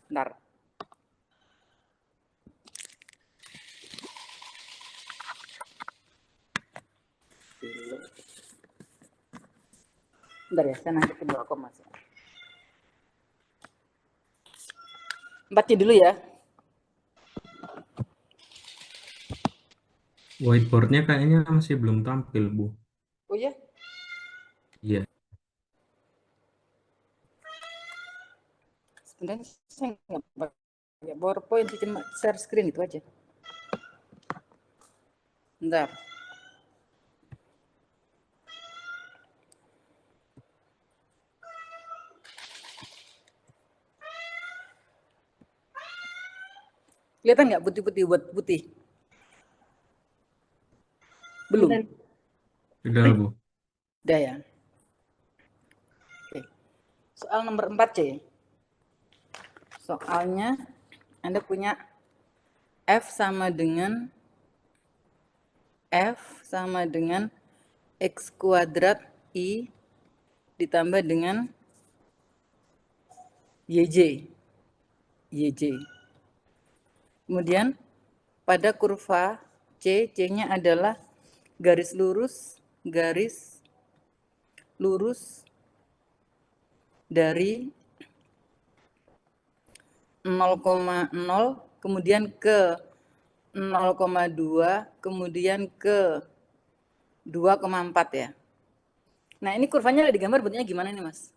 Bentar. Bentar ya, saya nangkepin Wacom Mas. Baca dulu ya. Whiteboard-nya kayaknya masih belum tampil, Bu. Oh ya? Iya. Sebenarnya saya nggak pakai PowerPoint, cuma share screen itu aja. Bentar. Kelihatan nggak putih-putih buat putih? Belum? Sudah, Bu. Udah ya? Oke. Soal nomor 4 C. Soalnya Anda punya F sama dengan X kuadrat I ditambah dengan YJ. Kemudian pada kurva C, C-nya adalah garis lurus dari 0,0 kemudian ke 0,2 kemudian ke 2,4 ya. Nah, ini kurvanya di gambar bentuknya gimana nih, Mas?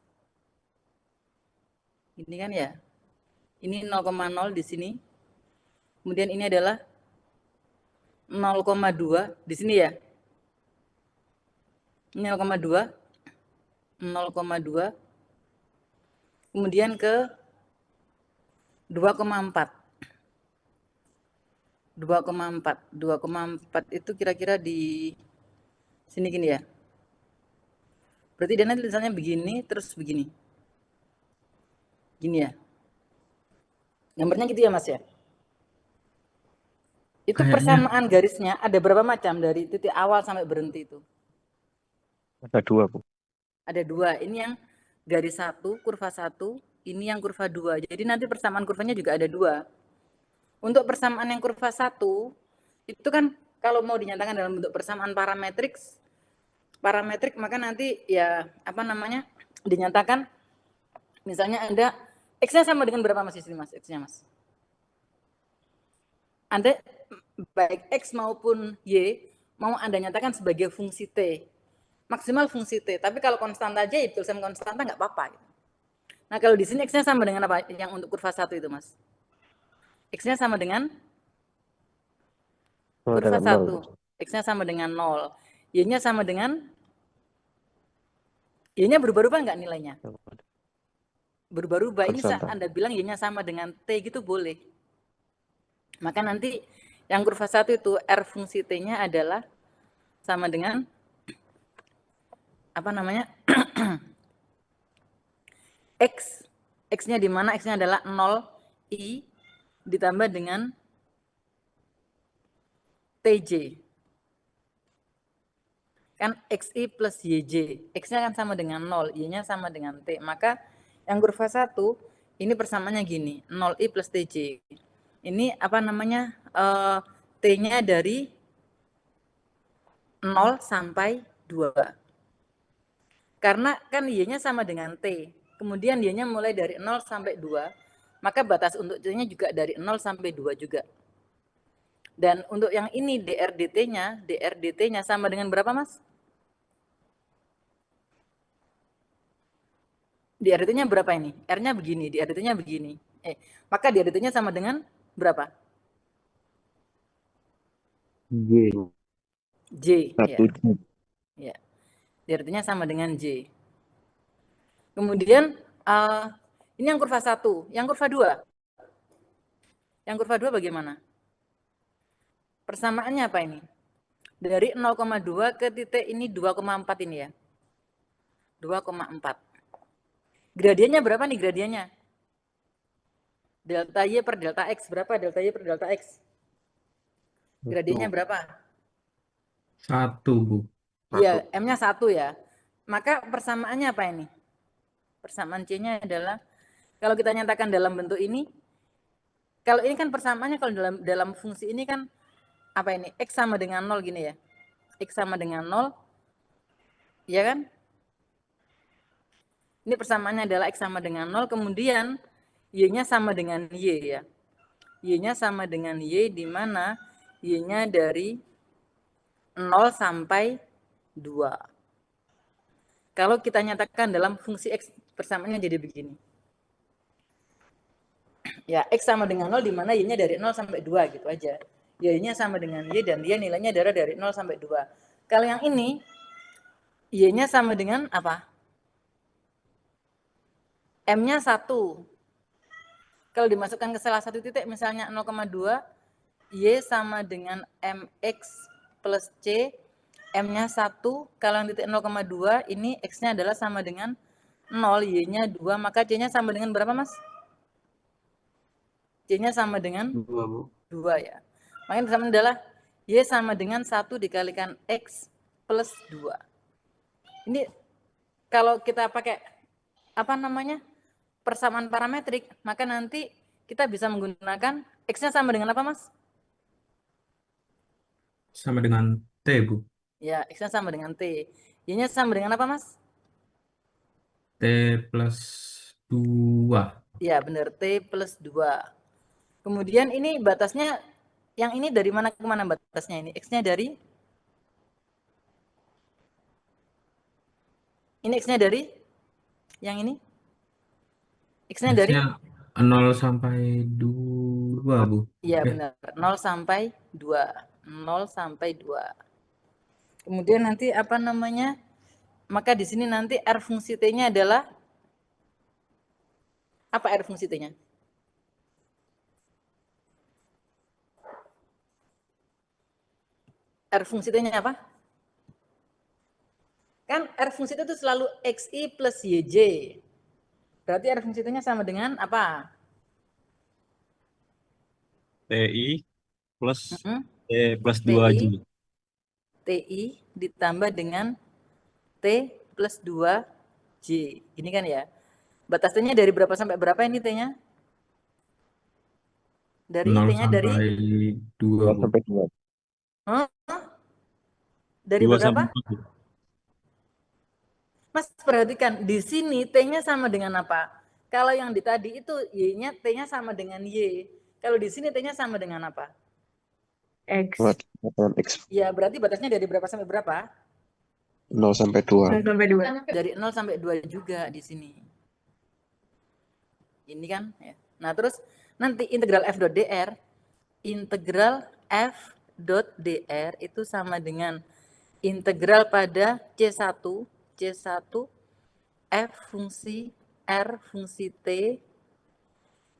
Ini kan ya. Ini 0,0 di sini. Kemudian ini adalah 0,2 di sini ya. Ini 0,2, 0,2. Kemudian ke 2,4. 2,4 itu kira-kira di sini gini ya. Berarti dia nanti tulisannya begini terus begini. Gini ya. Gambarnya gitu ya, Mas ya. Itu Kayaknya persamaan garisnya ada berapa macam dari titik awal sampai berhenti itu? Ada 2, Bu. Ada 2. Ini yang garis 1, kurva 1, ini yang kurva 2. Jadi nanti persamaan kurvanya juga ada 2. Untuk persamaan yang kurva 1, itu kan kalau mau dinyatakan dalam bentuk persamaan parametrik, maka nanti ya apa namanya dinyatakan misalnya Anda X-nya sama dengan berapa Mas di sini Mas? X-nya Mas. Anda baik X maupun Y mau Anda nyatakan sebagai fungsi T. Maksimal fungsi T. Tapi kalau konstanta aja ya tulisan konstanta nggak apa-apa. Nah kalau di sini X-nya sama dengan apa? Yang untuk kurva 1 itu Mas. X-nya sama dengan kurva 1. X-nya sama dengan 0. Y-nya sama dengan Y-nya berubah-ubah nggak nilainya? Berubah-ubah. Ini saat Anda bilang Y-nya sama dengan T gitu boleh. Maka nanti yang kurva 1 itu R fungsi T-nya adalah sama dengan apa namanya? X. X-nya di mana? X-nya adalah 0 I ditambah dengan TJ. Kan XI plus YJ. X-nya kan sama dengan 0, Y-nya sama dengan T. Maka yang kurva 1 ini persamaannya gini, 0I plus TJ. Ini apa namanya? T-nya dari 0 sampai 2. Karena kan Y-nya sama dengan T. Kemudian Y-nya mulai dari 0 sampai 2. Maka batas untuk T-nya juga dari 0 sampai 2 juga. Dan untuk yang ini DRDT-nya sama dengan berapa, Mas? DRDT-nya berapa ini? R-nya begini, DRDT-nya begini. Maka DRDT-nya sama dengan berapa? J. J. Ya. 1J. Ya. DRDT-nya sama dengan J. Kemudian ini yang kurva 1. Yang kurva 2. Yang kurva 2 bagaimana? Persamaannya apa ini? Dari 0,2 ke titik ini 2,4 ini ya. 2,4. Gradiennya berapa nih gradiennya? Delta Y per delta X. Berapa delta Y per delta X? Gradiennya berapa? 1, Bu. Iya, M-nya 1 ya. Maka persamaannya apa ini? Persamaan C-nya adalah Kalau kita nyatakan dalam bentuk ini, kalau ini kan persamaannya kalau dalam fungsi ini kan apa ini? X sama dengan 0 gini ya. X sama dengan 0, ya kan? Ini persamaannya adalah X sama dengan 0, kemudian Y-nya sama dengan Y ya. Y-nya sama dengan Y, di mana Y-nya dari 0 sampai 2. Kalau kita nyatakan dalam fungsi X, persamaannya jadi begini. Ya, X sama dengan 0, di mana Y-nya dari 0 sampai 2, gitu aja. Y-nya sama dengan Y, dan dia nilainya adalah dari 0 sampai 2. Kalau yang ini, Y-nya sama dengan apa? M-nya 1. Kalau dimasukkan ke salah satu titik, misalnya 0,2, Y sama dengan MX plus C, M-nya 1, kalau yang titik 0,2, ini X-nya adalah sama dengan 0, Y-nya 2, maka C-nya sama dengan berapa, Mas? C-nya sama dengan 2, Bu. 2 ya. Makanya persamaan adalah Y sama dengan 1 dikalikan X plus 2. Ini kalau kita pakai apa namanya persamaan parametrik, maka nanti kita bisa menggunakan X-nya sama dengan apa, Mas? Sama dengan T, Bu. Ya, X-nya sama dengan T. Y-nya sama dengan apa, Mas? T plus 2. Ya, benar. T plus 2. Kemudian ini batasnya, yang ini dari mana ke mana batasnya ini? X-nya dari? Ini X-nya dari? Yang ini? X-nya dari? X-nya 0 sampai 2, Bu. Iya, Eh, benar. 0 sampai 2. 0 sampai 2. Kemudian nanti apa namanya? Maka di sini nanti R fungsi T-nya adalah apa R fungsi T-nya? R fungsi T-nya apa? Kan R fungsi T itu selalu XI plus YJ. Berarti R fungsi T-nya sama dengan apa? TI plus Mm-mm. plus TI 2J. TI ditambah dengan T plus 2J. Ini kan ya. Batas T-nya dari berapa sampai berapa ini T-nya? Dari 0 T-nya dari sampai 2, 2 Bu. sampai 2. huh? Dari 2 berapa? sampai 4. Mas perhatikan, di sini T-nya sama dengan apa? Kalau yang di tadi itu Y-nya T-nya sama dengan Y. Kalau di sini T-nya sama dengan apa? X. X Ya, berarti batasnya dari berapa sampai berapa? 0 sampai 2. 0 sampai 2. Dari 0 sampai 2 juga di sini. Ini kan ya. Nah, terus nanti integral f.dr, integral f.dr itu sama dengan integral pada C1 f fungsi R fungsi T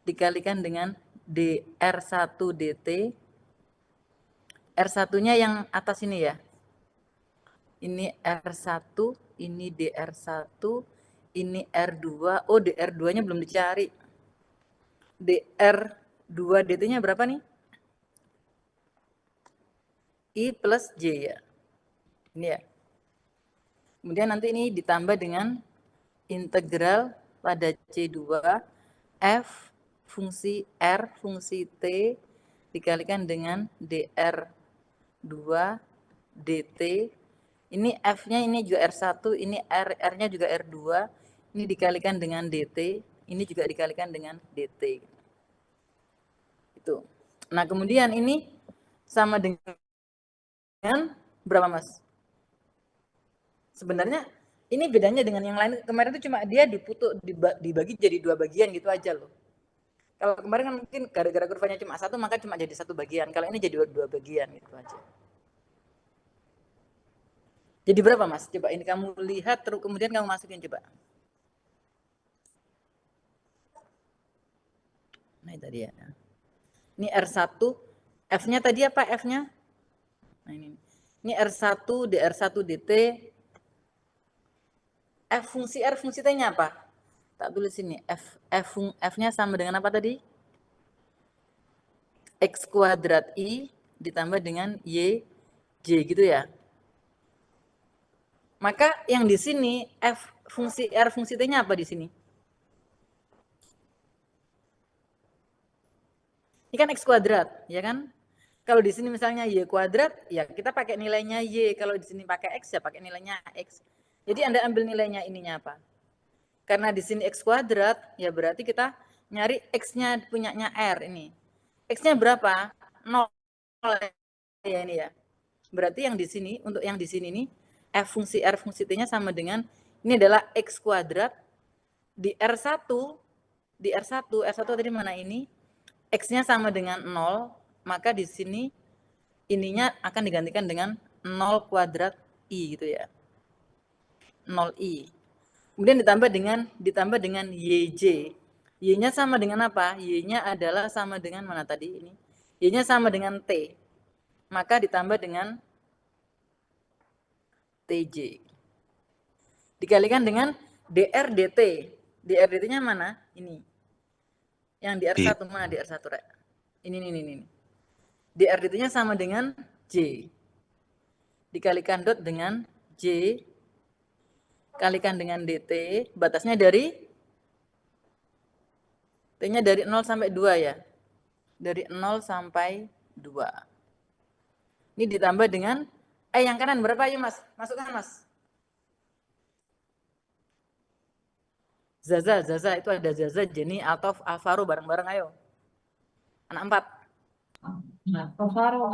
dikalikan dengan dr1 dt. R1-nya yang atas ini ya. Ini R1, ini dr1, ini R2. Oh, dr2-nya belum dicari. dr2 dt-nya berapa nih? I plus J ya. Ini ya. Kemudian nanti ini ditambah dengan integral pada C2 F fungsi R fungsi T dikalikan dengan dr2 dt. Ini F-nya ini juga R1, ini R-nya juga R2. Ini dikalikan dengan dt, ini juga dikalikan dengan dt. Itu. Nah, kemudian ini sama dengan berapa, Mas? Sebenarnya ini bedanya dengan yang lain. Kemarin itu cuma dia dibagi jadi 2 bagian gitu aja loh. Kalau kemarin kan mungkin gara-gara kurvanya cuma 1, maka cuma jadi 1 bagian. Kalau ini jadi 2 bagian gitu aja. Jadi berapa, Mas? Coba ini kamu lihat, terus kemudian kamu masukin coba. Nah, ini tadi ya. Ini R1, F-nya tadi apa F-nya? Nah, ini R1, dr1 dt. F fungsi R fungsi T-nya apa? Tak tulis ini. F-nya sama dengan apa tadi? X kuadrat I ditambah dengan Y, J gitu ya. Maka yang di sini F fungsi R fungsi T-nya apa di sini? Ini kan X kuadrat, ya kan? Kalau di sini misalnya Y kuadrat, ya kita pakai nilainya Y. Kalau di sini pakai X, ya pakai nilainya X. Jadi Anda ambil nilainya ininya apa? Karena di sini X kuadrat, ya berarti kita nyari X-nya punyanya R ini. X-nya berapa? 0 ya ini ya. Berarti yang di sini, untuk yang di sini nih, F fungsi R fungsi T-nya sama dengan, ini adalah X kuadrat, di R1, R1 tadi mana ini? X-nya sama dengan 0, maka di sini ininya akan digantikan dengan 0 kuadrat I gitu ya. 0I. Kemudian ditambah dengan YJ. Y-nya sama dengan apa? Y-nya adalah sama dengan mana tadi ini? Y-nya sama dengan T. Maka ditambah dengan TJ. Dikalikan dengan DR DT. DR DT-nya mana? Ini. Yang di R1 mana di R1, Rek? Ini. DR DT-nya sama dengan J. Dikalikan dot dengan J. Kalikan dengan DT. Batasnya dari T-nya dari 0 sampai 2 ya. Dari 0 sampai 2. Ini ditambah dengan yang kanan berapa ya, Mas? Masukkan, Mas. Zaza itu ada Zaza, Jenny, Atof, Alvaro bareng-bareng ayo. Anak 4. Alvaro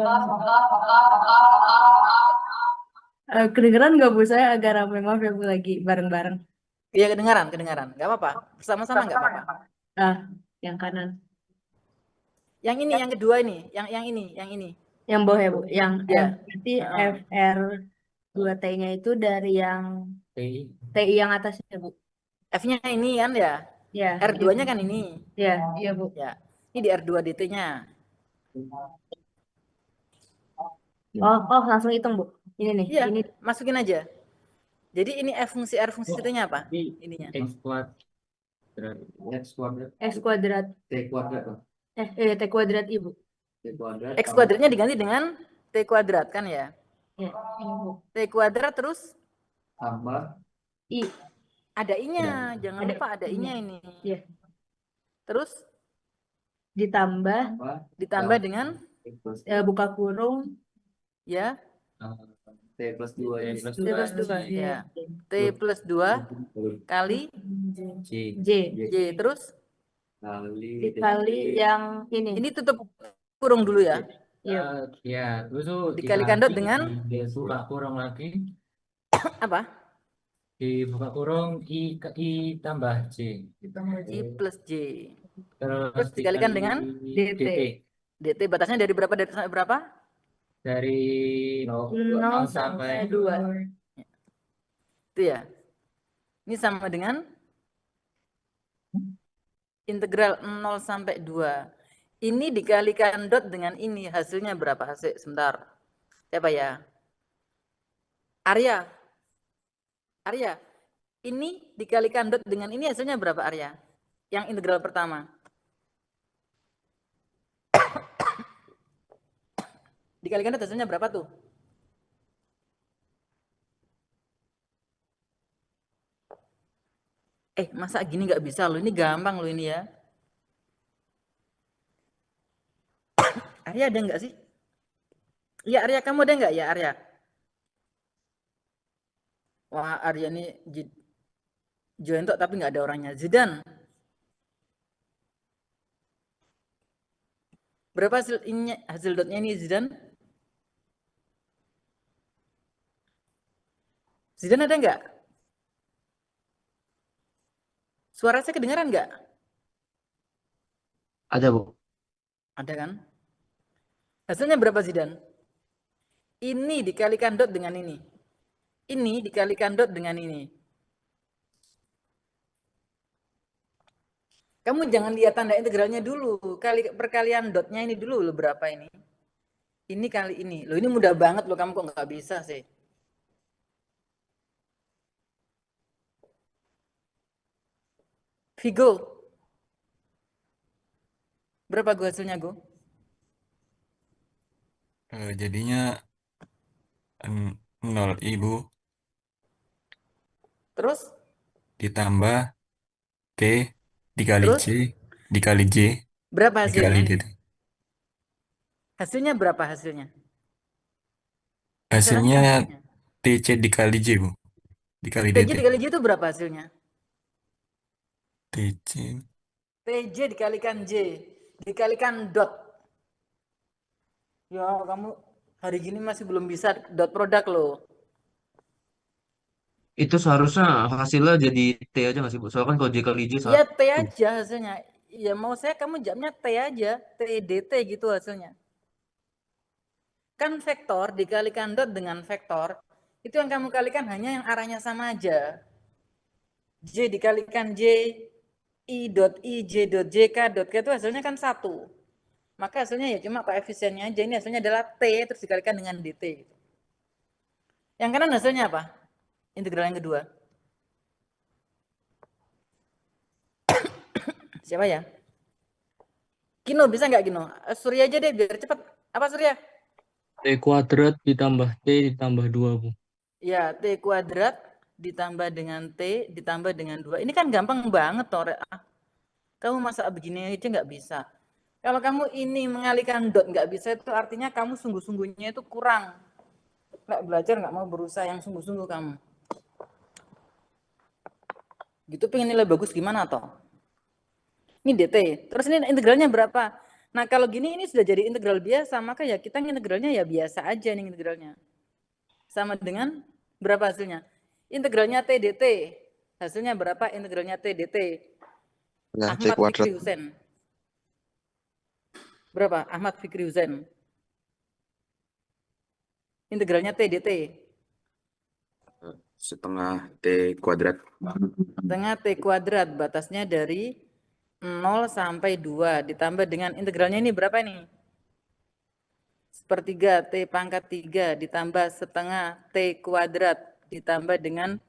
kedengeran nggak Bu? Saya agak ramai, maaf ya Bu, lagi bareng-bareng. Iya kedengaran. Gak apa-apa. Bersama-sama gak apa-apa. Yang kanan. Yang ini, yang kedua ini, yang ini. Yang bawah ya Bu, yang Ya. berarti FR 2T-nya itu dari yang TI yang atasnya Bu. F-nya ini kan ya. Ya. R2-nya kan ini. Ya, iya Bu. Ya. Ini di R2 DT-nya. Oh, langsung hitung Bu. Ini nih. Iya, Ini masukin aja. Jadi ini F fungsi R fungsi T-nya apa? Ininya. X kuadrat. X kuadrat. T kuadrat. T kuadrat Ibu. T kuadrat. X kuadratnya diganti dengan T kuadrat kan ya? Ya, ini Bu. T kuadrat terus Tambah I. ada I-nya, jangan lupa ada I-nya ini. Iya. Terus ditambah dengan buka kurung ya T plus 2 ya. T plus 2 ya. T plus 2 kali J. terus Kali yang ini. Ini tutup kurung dulu ya. Iya. Ya, terus Dikalikan dot dengan buka kurung lagi. apa? Dibuka kurung I tambah J. I plus J. Terus dikalikan dengan DT. DT batasnya dari berapa sampai berapa? Dari 0 sampai 2. Itu ya. Ini sama dengan integral 0 sampai 2. Ini dikalikan dot dengan ini, hasilnya berapa? Hasil sebentar. Siapa ya? Arya. Ini dikalikan dot dengan ini hasilnya berapa, Arya? Yang integral pertama. Dikalikan dot hasilnya berapa tuh? Masa gini nggak bisa loh? Ini gampang loh ini ya. Arya ada nggak sih? Iya Arya, kamu ada nggak ya Arya? Wah Arya ini join tok tapi nggak ada orangnya. Zidan. Berapa hasil dotnya ini Zidan? Zidan ada nggak? Suara saya kedengaran nggak? Ada, Bu. Ada kan? Hasilnya berapa Zidan? Ini dikalikan dot dengan ini. Ini dikalikan dot dengan ini. Kamu jangan lihat tanda integralnya dulu. Perkalian dotnya ini dulu loh, berapa ini? Ini kali ini. Loh ini mudah banget loh, kamu kok nggak bisa sih? Vigo. Berapa gue hasilnya gue? Jadinya 0 Ibu Terus? ditambah T dikali Terus? C dikali J Berapa dikali hasilnya? D. Hasilnya berapa hasilnya? hasilnya Hasilnya. TC dikali J, Bu. Dikali TJ DT. dikali J itu berapa hasilnya? TC. TJ dikalikan J dikalikan dot. Ya, kamu hari gini masih belum bisa dot produk loh. Itu seharusnya hasilnya jadi T aja nggak sih, Bu? Soalnya kan kalau J kali J Ya T 1. aja hasilnya. Ya mau saya kamu jamnya T aja, T dt gitu hasilnya. Kan vektor dikalikan dot dengan vektor, itu yang kamu kalikan hanya yang arahnya sama aja. J dikalikan J, I J dot J, K dot K itu hasilnya kan 1. Maka hasilnya ya cuma koefisiennya aja. Ini hasilnya adalah T terus dikalikan dengan dt. Yang kanan hasilnya apa? Integral yang kedua. Siapa ya? Kino bisa nggak Kino? Surya aja deh biar cepat. Apa Surya? T kuadrat ditambah T ditambah 2, Bu. Ya, T kuadrat ditambah dengan T ditambah dengan 2. Ini kan gampang banget toh. Kamu masa begini aja nggak bisa. Kalau kamu ini mengalihkan dot nggak bisa itu artinya kamu sungguh-sungguhnya itu kurang. Nggak belajar, nggak mau berusaha yang sungguh-sungguh kamu. Gitu pengen nilai bagus gimana toh? Ini dt. Terus ini integralnya berapa? Nah kalau gini ini sudah jadi integral biasa, maka ya kita integralnya ya biasa aja nih integralnya. Sama dengan berapa hasilnya? Integralnya T dt. Hasilnya berapa integralnya T dt? Ya, C Ahmad kuadrat. Fikri Husain. Berapa? Ahmad Fikri Husain. Integralnya T dt. Setengah T kuadrat. Setengah T kuadrat, batasnya dari 0 sampai 2. Ditambah dengan integralnya ini berapa nih? Sepertiga T pangkat 3 ditambah setengah T kuadrat ditambah dengan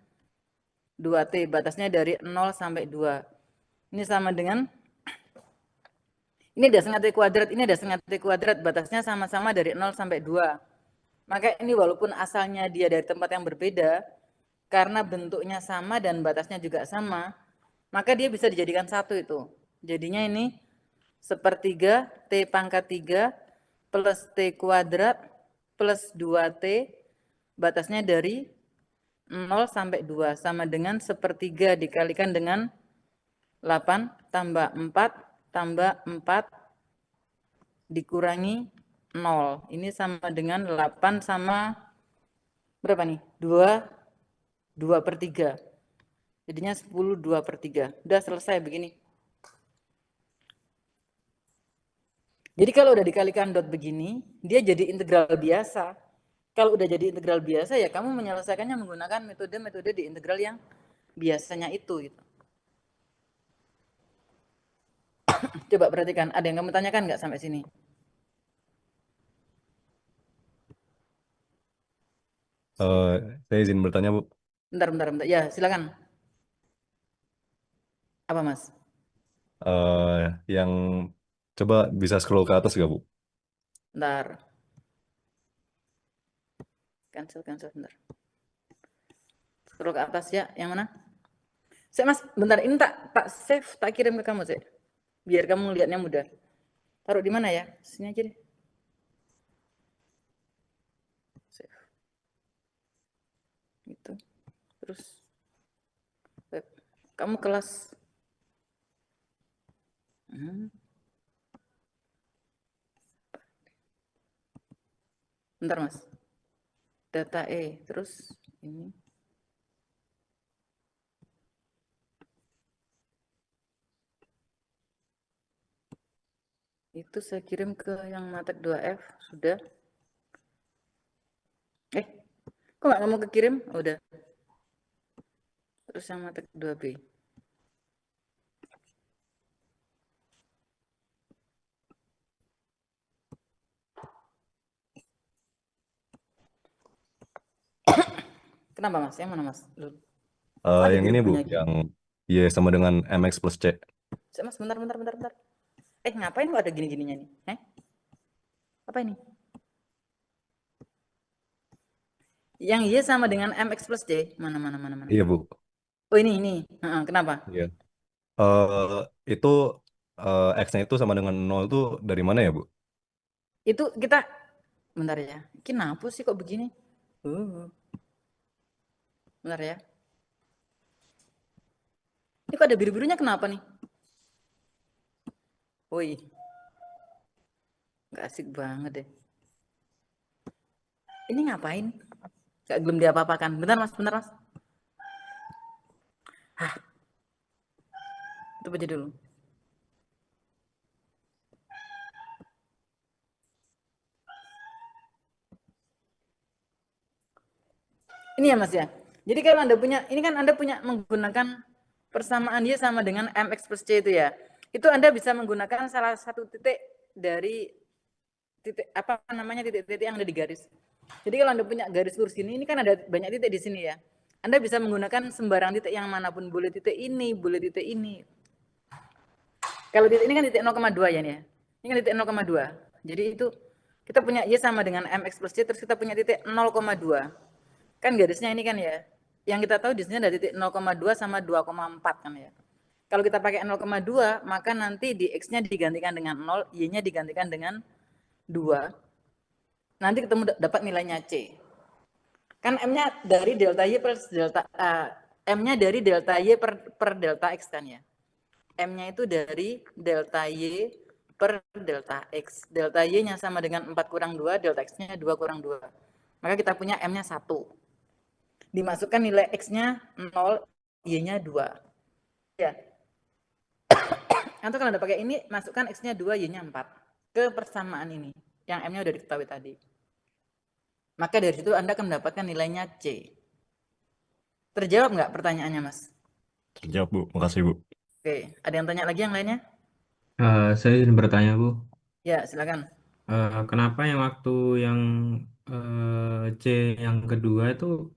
2T. Batasnya dari 0 sampai 2. Ini sama dengan, ini ada setengah T kuadrat, ini ada setengah T kuadrat. Batasnya sama-sama dari 0 sampai 2. Maka ini walaupun asalnya dia dari tempat yang berbeda, karena bentuknya sama dan batasnya juga sama, maka dia bisa dijadikan satu itu. Jadinya ini sepertiga T pangkat 3 plus T kuadrat plus 2T, batasnya dari 0 sampai 2, sama dengan sepertiga dikalikan dengan 8 tambah 4 tambah 4 dikurangi 0. Ini sama dengan 8 sama berapa nih? 2 per 3. Jadinya 10 2 per 3. Udah selesai begini. Jadi kalau udah dikalikan dot begini, dia jadi integral biasa. Kalau udah jadi integral biasa, ya kamu menyelesaikannya menggunakan metode-metode di integral yang biasanya itu. Gitu. Coba perhatikan, ada yang kamu tanyakan nggak sampai sini? Saya izin bertanya, Bu. Bentar. Ya, silakan. Apa, Mas? Yang coba bisa scroll ke atas nggak, Bu? Bentar. Cancel, bentar. Scroll ke atas ya, yang mana? Saya Mas, bentar, ini tak save, tak kirim ke kamu, sih. Biar kamu lihatnya mudah. Taruh di mana ya? Sini aja deh. Save. Gitu. Terus web. Kamu kelas bentar Mas. Data E, terus ini. Itu saya kirim ke yang Matek 2F, sudah. Kok nggak mau kekirim? Oh, udah. Terus yang Matek 2B. Kenapa Mas? Yang mana Mas? Yang ini, Bu, yang Y sama dengan MX plus C. Mas, bentar. Ngapain kok ada gini-gininya nih? Apa ini? Yang Y sama dengan MX plus C. Mana. Iya, Bu. Oh, ini. Kenapa? Iya. Itu X-nya itu sama dengan 0 itu dari mana ya, Bu? Itu kita, bentar ya, kenapa sih kok begini? Bentar ya. Ini kok ada biru-birunya kenapa nih? Woi, nggak asik banget deh. Ini ngapain? Gak belum diapa-apakan. Bentar mas, bentar mas. Tutup aja dulu. Ini ya mas ya. Jadi kalau Anda punya, ini kan Anda punya menggunakan persamaan Y sama dengan MX plus C itu ya. Itu Anda bisa menggunakan salah satu titik dari titik apa namanya titik-titik yang ada di garis. Jadi kalau Anda punya garis lurus ini kan ada banyak titik di sini ya. Anda bisa menggunakan sembarang titik yang manapun, boleh titik ini, boleh titik ini. Kalau titik ini kan titik 0,2 ya nih ya. Ini kan titik 0,2. Jadi itu kita punya Y sama dengan MX plus C, terus kita punya titik 0,2. Kan garisnya ini kan ya. Yang kita tahu di sini ada titik 0,2 sama 2,4 kan ya. Kalau kita pakai 0,2, maka nanti di X-nya digantikan dengan 0, Y-nya digantikan dengan 2. Nanti ketemu dapat nilainya C. Kan M-nya dari delta Y plus delta M-nya dari delta Y per delta X kan ya. M-nya itu dari delta Y per delta X. Delta Y-nya sama dengan 4 kurang 2, delta X-nya 2 kurang 2. Maka kita punya M-nya 1. Dimasukkan nilai X-nya 0, Y-nya 2. Ya. Atau kalau Anda pakai ini, masukkan X-nya 2, Y-nya 4. Ke persamaan ini. Yang M-nya udah diketahui tadi. Maka dari situ Anda akan mendapatkan nilainya C. Terjawab nggak pertanyaannya, Mas? Terjawab, Bu. Makasih, Bu. Oke, ada yang tanya lagi yang lainnya? Saya izin bertanya, Bu. Ya, silakan. Kenapa yang waktu yang C yang kedua itu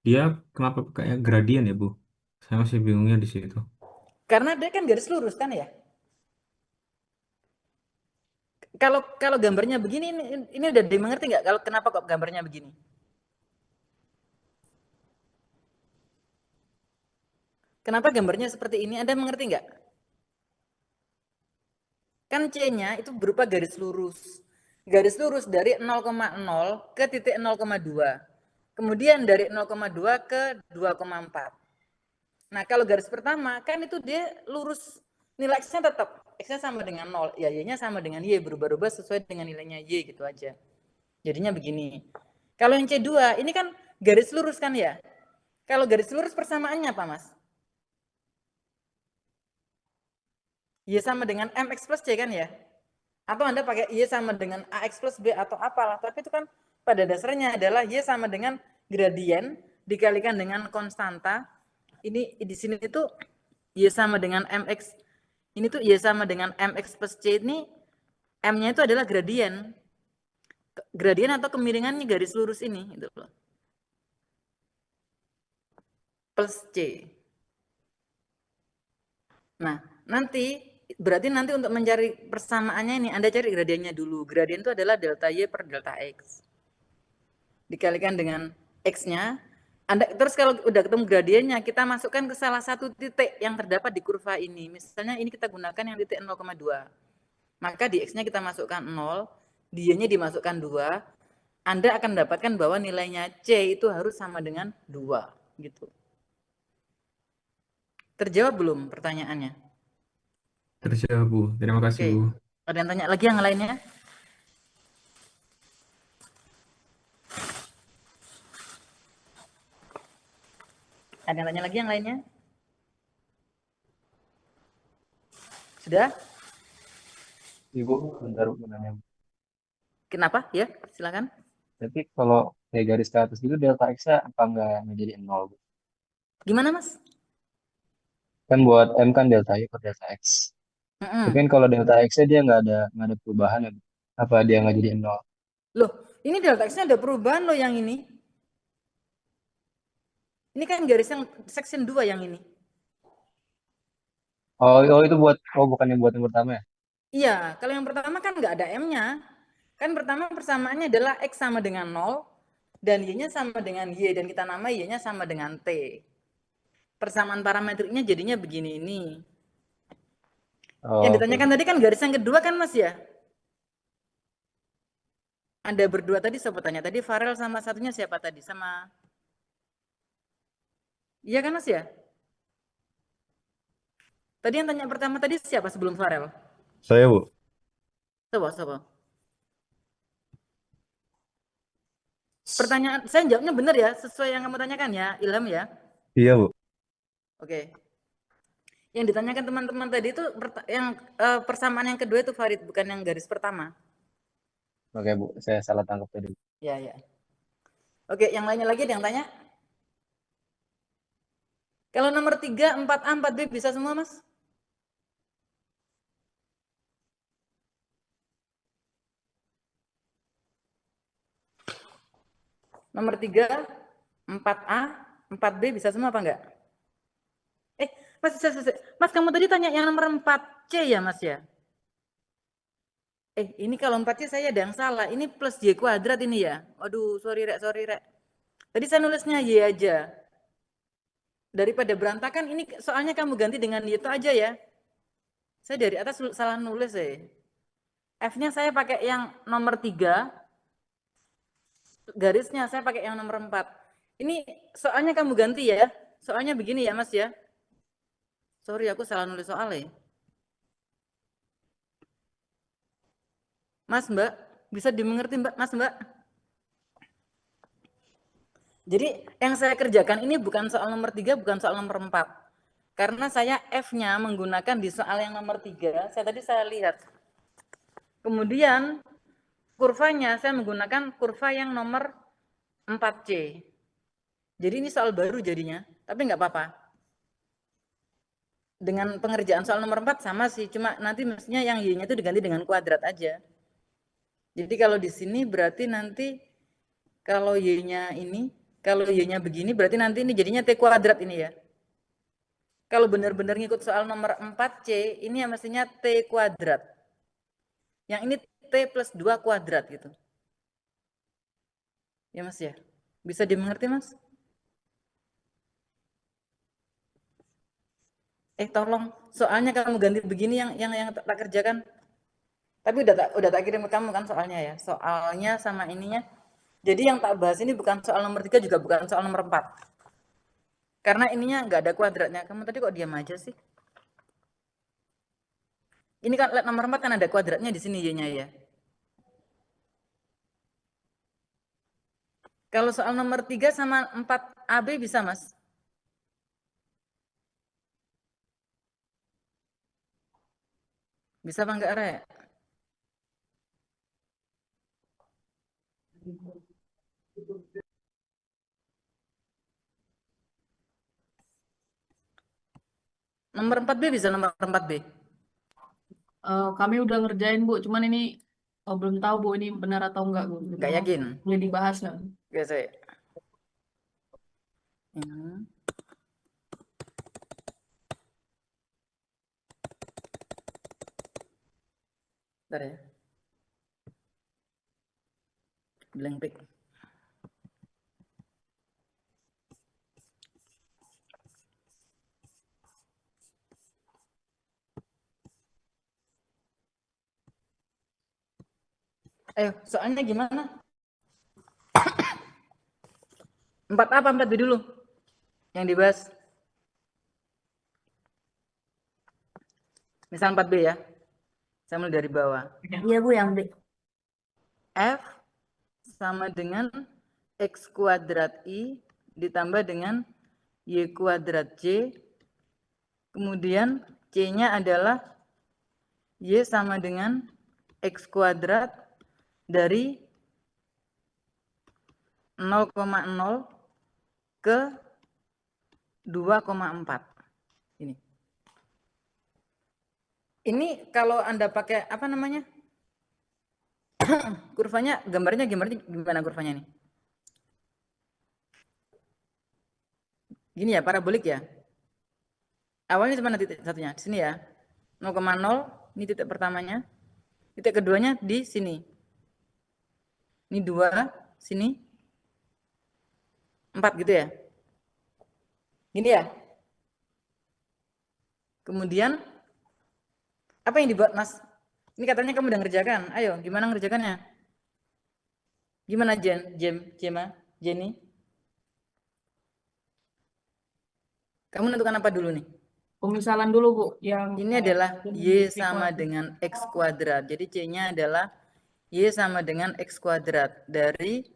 dia kenapa kayak gradien ya, Bu? Saya masih bingungnya di situ. Karena dia kan garis lurus kan ya? Kalau gambarnya begini, ini udah dimengerti nggak? Kalau kenapa kok gambarnya begini? Kenapa gambarnya seperti ini? Anda mengerti nggak? Kan C-nya itu berupa garis lurus. Garis lurus dari 0,0 ke titik 0,2. Kemudian dari 0,2 ke 2,4. Nah, kalau garis pertama kan itu dia lurus, nilai X-nya tetap. X-nya sama dengan 0, ya Y-nya sama dengan Y, berubah-ubah sesuai dengan nilainya Y gitu aja. Jadinya begini. Kalau yang C2, ini kan garis lurus kan ya? Kalau garis lurus persamaannya apa, Mas? Y sama dengan MX plus C kan ya? Atau Anda pakai Y sama dengan AX plus B atau apalah. Tapi itu kan pada dasarnya adalah Y sama dengan gradien dikalikan dengan konstanta. Ini di sini itu Y sama dengan MX. Ini tuh Y sama dengan MX plus C ini M-nya itu adalah gradien. Gradien atau kemiringannya garis lurus ini gitu loh. Plus C. Nah, berarti nanti untuk mencari persamaannya ini Anda cari gradiennya dulu. Gradien itu adalah delta Y per delta X. Dikalikan dengan X-nya. Terus kalau udah ketemu gradiennya, kita masukkan ke salah satu titik yang terdapat di kurva ini. Misalnya ini kita gunakan yang titik 0,2. Maka di X-nya kita masukkan 0, di Y-nya dimasukkan 2. Anda akan mendapatkan bahwa nilainya C itu harus sama dengan 2. Gitu. Terjawab belum pertanyaannya? Terjawab, Bu. Terima kasih, Oke. Bu. Ada yang tanya lagi yang lainnya? Ada yang tanya lagi yang lainnya? Sudah? Ibu, bentar Bu, nanya. Kenapa? Ya, silakan. Tapi kalau kayak garis ke atas gitu delta X-nya apa nggak jadi 0, Bu? Gimana, Mas? Kan buat M kan delta Y per delta X. Tapi kan kalau delta X-nya dia nggak ada perubahan ya, Bu? Apa dia nggak jadi 0? Loh, ini delta X-nya ada perubahan loh yang ini. Ini kan garis yang section 2 yang ini. Oh itu bukan yang buat yang pertama ya? Iya, kalau yang pertama kan nggak ada M-nya. Kan pertama persamaannya adalah X sama dengan 0, dan Y-nya sama dengan Y, dan kita nama Y-nya sama dengan T. Persamaan parametriknya jadinya begini ini. Oh, Yang ditanyakan tadi kan garis yang kedua kan, Mas ya? Anda berdua tadi siapa tanya? Tadi Farel sama satunya siapa tadi? Sama... Iya kan Mas ya? Tadi yang tanya pertama tadi siapa sebelum Farel? Saya, Bu. Coba. Pertanyaan, saya jawabnya benar ya, sesuai yang kamu tanyakan ya, Ilham ya? Iya, Bu. Oke. Yang ditanyakan teman-teman tadi itu yang persamaan yang kedua itu Farid, bukan yang garis pertama. Oke, Bu. Saya salah tangkap tadi. Ya. Oke, yang lainnya lagi ada yang tanya? Kalau nomor 3, 4A, 4B bisa semua, Mas? Nomor 3, 4A, 4B bisa semua apa enggak? Mas, kamu tadi tanya yang nomor 4C ya, Mas ya? Ini kalau 4C saya ada yang salah. Ini plus Y kuadrat ini ya? Waduh, sorry, Rek. Tadi saya nulisnya Y aja. Daripada berantakan, ini soalnya kamu ganti dengan Y itu aja ya. Saya dari atas salah nulis ya. F-nya saya pakai yang nomor 3, garisnya saya pakai yang nomor 4. Ini soalnya kamu ganti ya. Soalnya begini ya, Mas ya. Sorry, aku salah nulis soalnya. Mas, Mbak, bisa dimengerti Mas, Mbak? Jadi yang saya kerjakan ini bukan soal nomor 3, bukan soal nomor 4. Karena saya F-nya menggunakan di soal yang nomor 3, saya lihat. Kemudian kurvanya saya menggunakan kurva yang nomor 4C. Jadi ini soal baru jadinya, tapi nggak apa-apa. Dengan pengerjaan soal nomor 4 sama sih, cuma nanti mestinya yang Y-nya itu diganti dengan kuadrat aja. Jadi kalau di sini berarti nanti kalau Y-nya ini, kalau Y-nya begini berarti nanti ini jadinya T kuadrat ini ya. Kalau benar-benar ngikut soal nomor 4C, ini ya mestinya T kuadrat. Yang ini T plus 2 kuadrat gitu. Ya Mas ya? Bisa dimengerti Mas? Tolong, soalnya kamu ganti begini yang tak kerjakan. Tapi udah tak kirim ke kamu kan soalnya ya. Soalnya sama ininya. Jadi yang tak bahas ini bukan soal nomor 3 juga bukan soal nomor 4. Karena ininya nggak ada kuadratnya. Kamu tadi kok diam aja sih? Ini kan nomor 4 kan ada kuadratnya di sini Y-nya ya. Kalau soal nomor 3 sama 4AB bisa, Mas? Bisa apa enggak, Rek? Nomor 4B bisa, nomor 4B? Kami udah ngerjain Bu, cuman ini belum tahu Bu ini benar atau enggak Bu. Enggak yakin? Boleh dibahas nggak? Oke, saya. Bentar ya. Blank pick. Ayo, soalnya gimana? 4A apa 4B dulu? Yang dibahas. Misal 4B ya. Saya mulai dari bawah. Iya Bu, yang B. F sama dengan X kuadrat I ditambah dengan Y kuadrat C. Kemudian C-nya adalah Y sama dengan X kuadrat dari 0,0 ke 2,4. Ini kalau Anda pakai apa namanya? Kurvanya, gambarnya gimana kurvanya nih? Gini ya, parabolik ya. Awalnya mana titik satunya? Di sini ya. 0,0, ini titik pertamanya. Titik keduanya di sini. Ini 2, sini 4 gitu ya. Gini ya. Kemudian apa yang dibuat Mas? Ini katanya kamu udah ngerjakan. Ayo, gimana ngerjakannya? Gimana Jenny? Kamu menentukan apa dulu nih? Pemisalan dulu, Bu. Yang Ini adalah Y T sama kuadrat. dengan X kuadrat. Jadi C-nya adalah Y sama dengan X kuadrat. Dari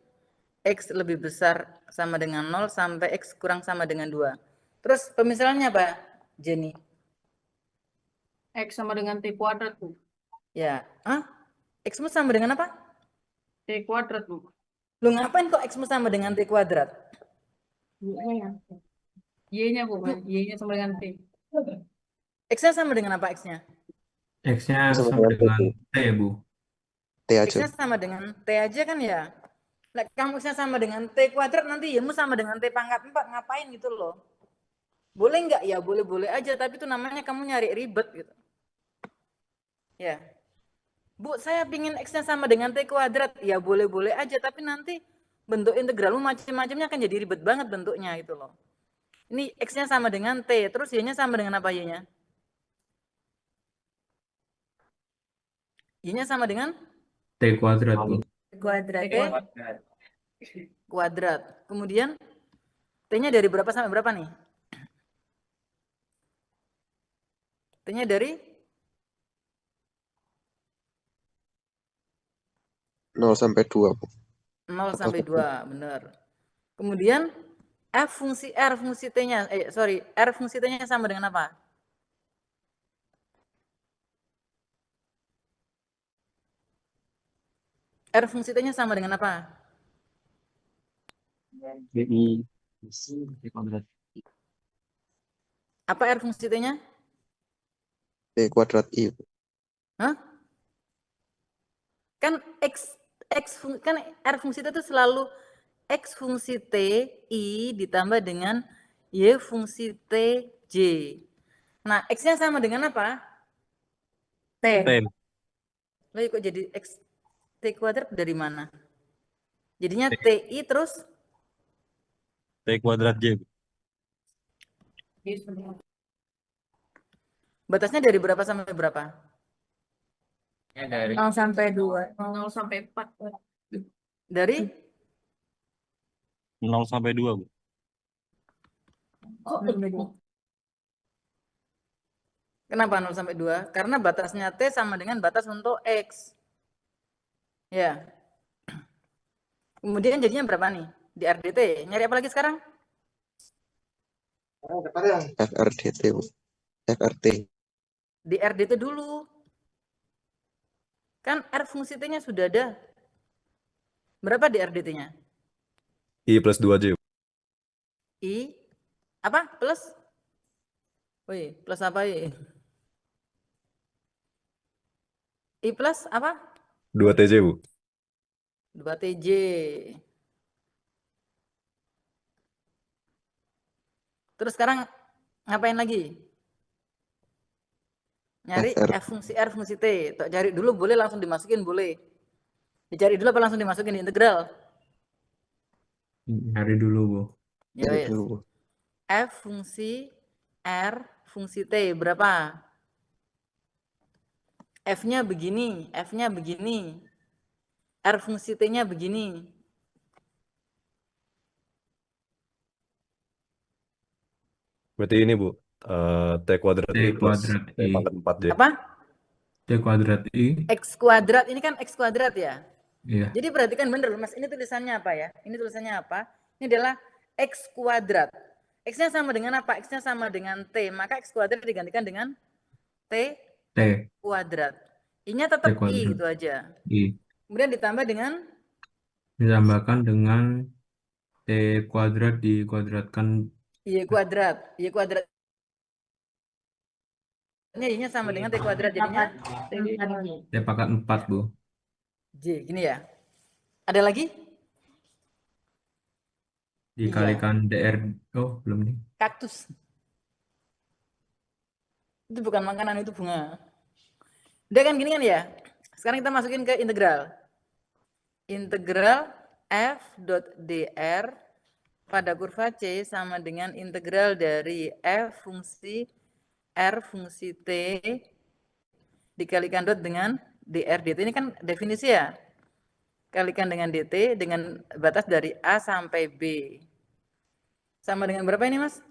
X lebih besar sama dengan 0 sampai X kurang sama dengan 2. Terus pemisalannya apa, Jenny? X sama dengan T kuadrat, Bu. Ya, X-mu sama dengan apa? T kuadrat, Bu. Lu ngapain kok X-mu sama dengan T kuadrat? Y-nya, Bu. Y-nya sama dengan T. X-nya sama dengan apa X-nya? X-nya Sama sama dengan dengan T, Bu. T aja. X-nya sama dengan T aja kan ya? Nah, kamu X-nya sama dengan T kuadrat, nanti Y-mu sama dengan T pangkat 4. Ngapain gitu loh? Boleh nggak? Ya boleh-boleh aja, tapi itu namanya kamu nyari ribet gitu. Ya. Bu, saya pingin X-nya sama dengan T kuadrat. Ya boleh-boleh aja, tapi nanti bentuk integralmu macam-macamnya akan jadi ribet banget bentuknya gitu loh. Ini X-nya sama dengan T, terus Y-nya sama dengan apa Y-nya? Y-nya sama dengan T kuadrat, Bu. Kuadrat. T kuadrat. Kemudian T-nya dari berapa sampai berapa nih? T-nya dari 0 sampai 2, Bu. 0 sampai 2, benar. Kemudian R fungsi T-nya, R fungsi T-nya sama dengan apa? R fungsi T-nya sama dengan apa? BI T kuadrat. Apa R fungsi T-nya? T kuadrat I, Bu. Hah? Kan kan R fungsi T itu selalu X fungsi T I ditambah dengan Y fungsi T J. Nah, X-nya sama dengan apa? T. Lalu kok jadi X T kuadrat dari mana? Jadinya TI terus T kuadrat J. batasnya dari berapa sampai berapa? Dari 0 sampai 2. 0 sampai 4. Dari 0 sampai 2, Bu. Kenapa 0 sampai 2? Karena batasnya T sama dengan batas untuk X. Ya. Kemudian jadinya berapa nih? Di RDT. Nyari apa lagi sekarang? FRDT, Bu. FRT. Di RDT dulu. Kan R fungsi T-nya sudah ada. Berapa di RDT-nya? I plus 2J, Bu. I apa? Plus? Wih, plus apa I? I plus apa? 2TJ, Bu. 2TJ. Terus sekarang ngapain lagi? Nyari F fungsi R fungsi T. Tok cari dulu boleh, langsung dimasukin boleh. Dicari dulu apa langsung dimasukin di integral? Cari dulu, Bu. Ya Cari wes. dulu, Bu. F fungsi R fungsi T berapa? F-nya begini, F-nya begini. R fungsi T-nya begini. Berarti ini, Bu. T kuadrat T I plus kuadrat T I. pangkat 4J. Apa? T kuadrat I. X kuadrat, ini kan X kuadrat ya? Iya. Jadi perhatikan bener Mas, ini tulisannya apa ya? Ini tulisannya apa? Ini adalah X kuadrat. X-nya sama dengan apa? X-nya sama dengan T, maka X kuadrat digantikan dengan T T. kuadrat. I-nya T tetap I kuadrat gitu aja. I. Kemudian ditambah dengan Ditambahkan dengan T kuadrat dikuadratkan Y kuadrat. Y kuadrat Y-nya sama dengan T kuadrat, jadinya T pangkat 4, Bu. J, gini ya. Ada lagi? Dikalikan DR. Oh, belum nih. Kaktus. Itu bukan makanan, itu bunga. Udah kan gini kan ya? Sekarang kita masukin ke integral. Integral f dot dr pada kurva C sama dengan integral dari f fungsi R fungsi T dikalikan dot dengan dr dt. Ini kan definisi ya. kalikan dengan DT dengan batas dari A sampai B. Sama dengan berapa ini, Mas?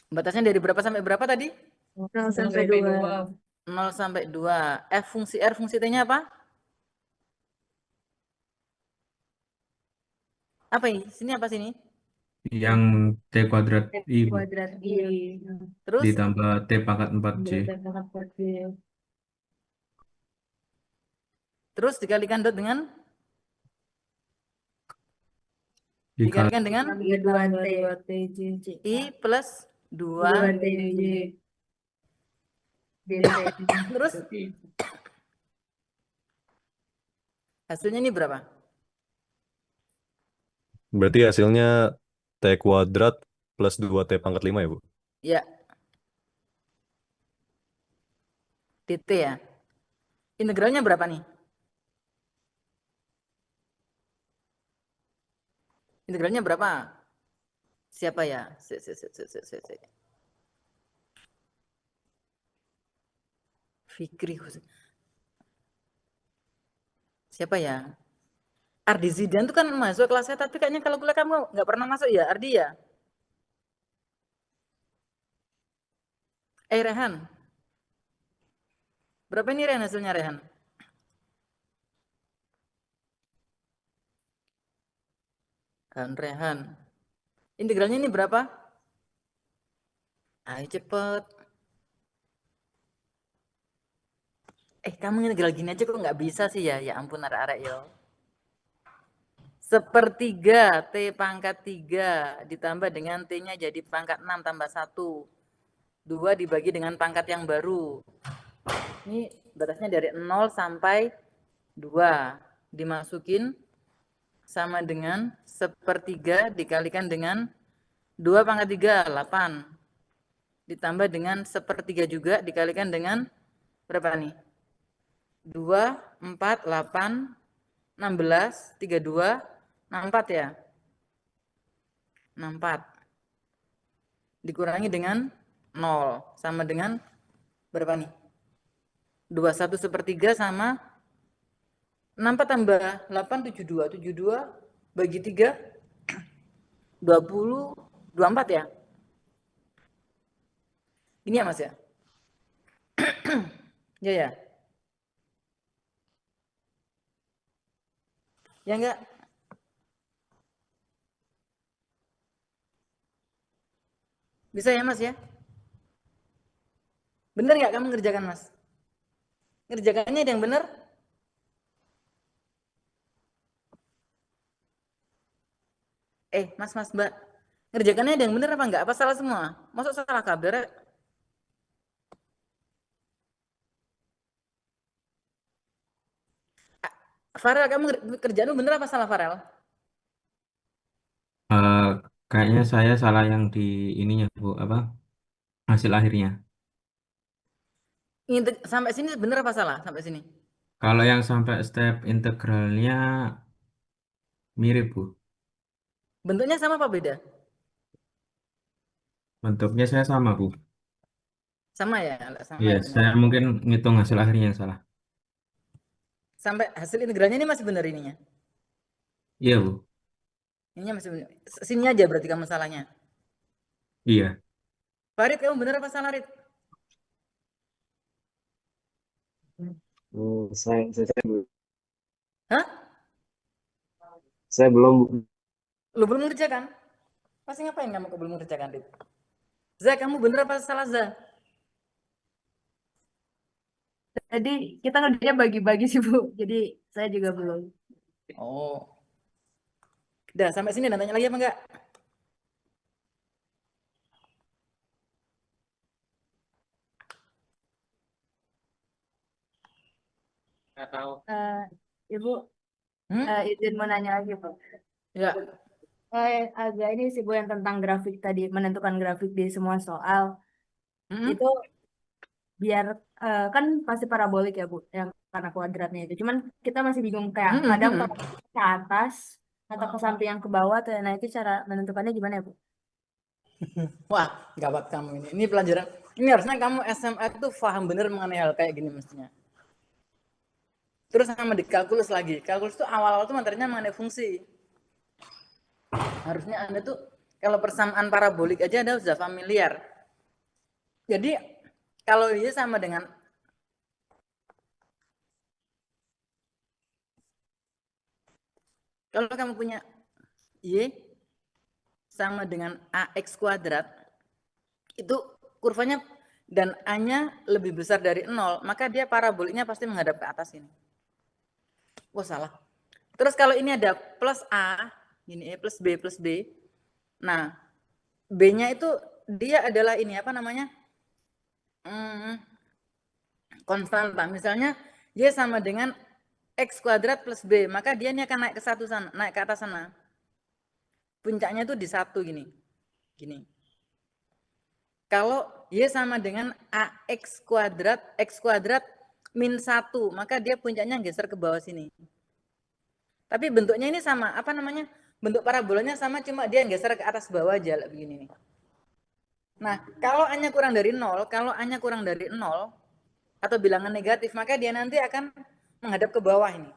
Batasnya dari berapa sampai berapa tadi? 0 sampai 2. 0 sampai 2. F fungsi R fungsi T-nya apa? Apa ini? Sini apa sini? Yang T kuadrat I, Bu. Kuadrat I. Terus Ditambah T pangkat 4J. terus dikalikan dot dengan Dikali dikalikan dengan 2 TJ. I plus 2 2 TJ. terus hasilnya ini berapa? Berarti hasilnya T kuadrat plus 2T pangkat 5 ya, Bu? Ya. DT ya. Integralnya berapa nih? Integralnya berapa? Siapa ya? Fikri. Siapa ya? Ardi Zidan tuh kan masuk kelas saya, tapi kayaknya kalau kuliah kamu nggak pernah masuk ya, Ardi ya? Rehan. Berapa ini Rehan hasilnya Rehan? Kan Rehan. Integralnya ini berapa? Ayo cepet. Kamu integral gini aja kok nggak bisa sih ya? Ya ampun arek-arek yo. 1/3 T pangkat 3 ditambah dengan T-nya jadi pangkat 6 tambah 1. 2 dibagi dengan pangkat yang baru. Ini batasnya dari 0 sampai 2. Dimasukin sama dengan 1/3 dikalikan dengan 2 pangkat 3, 8. Ditambah dengan 1/3 juga dikalikan dengan berapa nih? 2, 4, 8, 16, 32, 64 ya? 64. Dikurangi dengan 0. Sama dengan berapa nih? 21/3 sama 64 tambah 8, 72. 72 bagi 3, 20, 24 ya? Ini ya Mas ya? Ya ya? Ya enggak? Bisa ya Mas ya? Bener nggak kamu ngerjakan Mas? Ngerjakannya ada yang bener? Mas Mbak, ngerjakannya ada yang bener apa enggak? Apa salah semua? Masuk salah kabar? Farel, kamu kerjaan bener apa salah Farel? Kayaknya saya salah yang di ininya, Bu. Apa? Hasil akhirnya. Sampai sini bener apa salah? Sampai sini? Kalau yang sampai step integralnya mirip, Bu. Bentuknya sama apa beda? Bentuknya saya sama, Bu. Sama ya? Sama Iya, ya saya bener. mungkin ngitung hasil akhirnya yang salah. Sampai hasil integralnya ini masih bener ininya? Iya, Bu. Ininya masih bener. Sini aja berarti kamu salahnya. Iya. Farid, kamu bener apa salah, Rid? Hah? Saya belum. Lu belum mengerjakan? Pasti ngapain kamu kok belum mengerjakan, Rid? Za, kamu bener apa salah, Za? Tadi kita ngerjainnya bagi-bagi sih, Bu. Jadi saya juga belum. Oh. Udah, sampai sini dan tanya lagi apa enggak? Nggak tahu. Ibu, izin mau nanya lagi, Bu. Ya. Agak ini sih, Bu, yang tentang grafik tadi, menentukan grafik di semua soal. Itu biar kan pasti parabolik ya, Bu, yang karena kuadratnya itu. Cuman kita masih bingung kayak kadang ke atas atau ke samping yang ke bawah. Nah, itu cara menentukannya gimana ya, Bu? Wah, gawat kamu ini. Ini pelajaran. Ini harusnya kamu SMA itu paham bener mengenai hal kayak gini mestinya. Terus sama di kalkulus lagi. Kalkulus itu awal-awal tuh materinya mengenai fungsi. Harusnya Anda tuh kalau persamaan parabolik aja Anda sudah familiar. Jadi kalau Y sama dengan kalau kamu punya Y sama dengan AX kuadrat, itu kurvanya dan A-nya lebih besar dari 0, maka dia paraboliknya pasti menghadap ke atas ini. Oh, salah. Terus kalau ini ada plus A, gini plus B. Nah, B-nya itu dia adalah ini apa namanya? Konstanta. Misalnya Y sama dengan X kuadrat plus B, maka dia ini akan naik ke satu sana, naik ke atas sana. Puncaknya itu di 1 gini. Gini. Kalau Y sama dengan AX kuadrat, X kuadrat min 1, maka dia puncaknya geser ke bawah sini. Tapi bentuknya ini sama, apa namanya? Bentuk parabolanya sama, cuma dia geser ke atas bawah aja begini nih. Nah, kalau A-nya kurang dari 0, atau bilangan negatif, maka dia nanti akan menghadap ke bawah ini.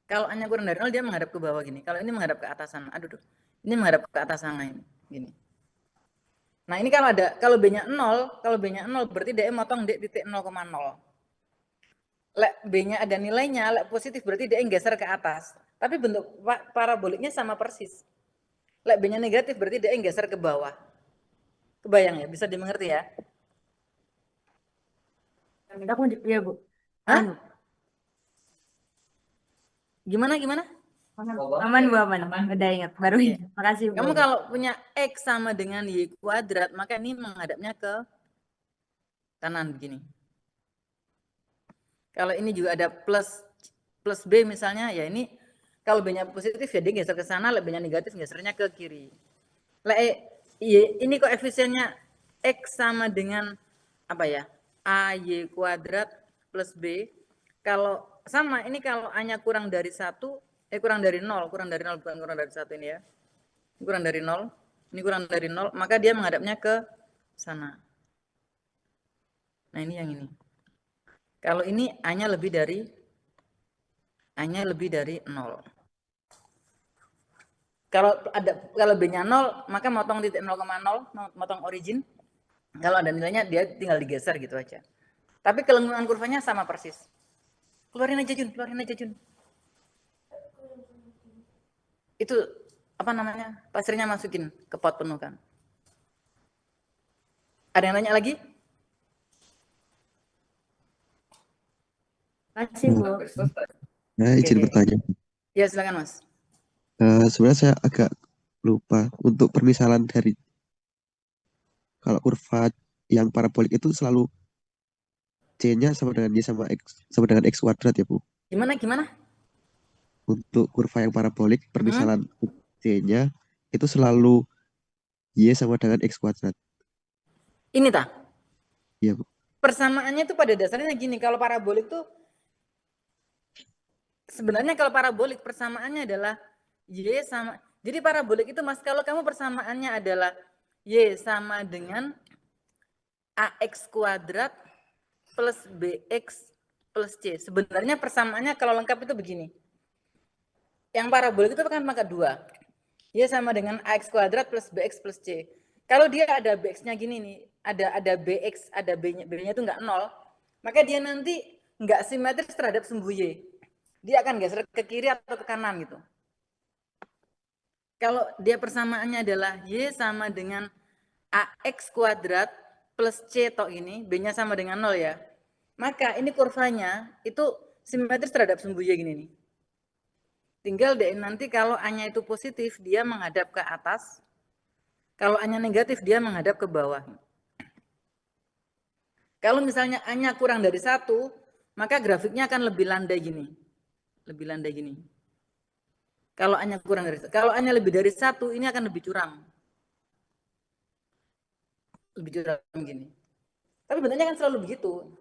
Kalau A-nya kurang dari 0, dia menghadap ke bawah gini. Kalau ini menghadap ke atas sana. Aduh. Ini menghadap ke atas sana ini. Gini. Nah, ini kalau B-nya 0, berarti dia motong di titik 0,0. Lek B-nya ada nilainya, lek positif berarti dia geser ke atas. Tapi bentuk paraboliknya sama persis. Lek B-nya negatif berarti dia geser ke bawah. Kebayang ya? Bisa dimengerti ya? Aku ya, Bu. Hah? Gimana? Aman, Bu, aman. Udah ingat, baru ingat. Makasih, Bu. Kamu kalau punya X sama dengan Y kuadrat, maka ini menghadapnya ke kanan begini. Kalau ini juga ada plus B misalnya, ya ini kalau B-nya positif ya dia geser ke sana, B-nya negatif gesernya ke kiri. Ini koefisiennya X sama dengan apa ya? AY kuadrat plus B. Kalau sama, ini kalau A-nya kurang dari 1, kurang dari 0, bukan kurang dari 1 ini ya. Kurang dari 0, ini kurang dari 0, maka dia menghadapnya ke sana. Nah, ini yang ini. Kalau ini A-nya lebih dari 0. Kalau B-nya 0, maka motong titik 0,0, motong origin. Kalau ada nilainya dia tinggal digeser gitu aja. Tapi kelengkungan kurvanya sama persis. Keluarin aja Jun. Itu apa namanya? Pasirnya masukin ke pot penuh kan. Ada yang nanya lagi? Makasih, Bu. Nah, izin bertanya. Ya, silakan Mas. Sebenarnya saya agak lupa untuk permisalan dari kalau kurva yang parabolik itu selalu C-nya sama dengan Y sama dengan X kuadrat ya, Bu. Gimana? Untuk kurva yang parabolik, permisalan C-nya itu selalu Y sama dengan X kuadrat. Ini tak? Iya, Bu. Persamaannya itu pada dasarnya gini, kalau parabolik tuh sebenarnya kalau parabolik persamaannya adalah Y sama, jadi parabolik itu Mas, kalau kamu persamaannya adalah Y sama dengan AX kuadrat plus BX plus C. Sebenarnya persamaannya kalau lengkap itu begini. Yang parabolik itu kan maka 2. Y sama dengan AX kuadrat plus BX plus C. Kalau dia ada BX-nya gini nih, ada BX, ada B-nya itu enggak 0, maka dia nanti enggak simetris terhadap sumbu Y. Dia akan geser ke kiri atau ke kanan gitu. Kalau dia persamaannya adalah Y sama dengan AX kuadrat plus C tok ini, B-nya sama dengan 0 ya. Maka ini kurvanya itu simetris terhadap sumbu Y gini nih. Tinggal deh nanti kalau A-nya itu positif, dia menghadap ke atas. Kalau A-nya negatif, dia menghadap ke bawah. Kalau misalnya A-nya kurang dari 1, maka grafiknya akan lebih landai gini. Kalau A-nya kurang dari 1. Kalau A-nya lebih dari 1, ini akan lebih curam. Gini. Tapi bentuknya kan selalu begitu.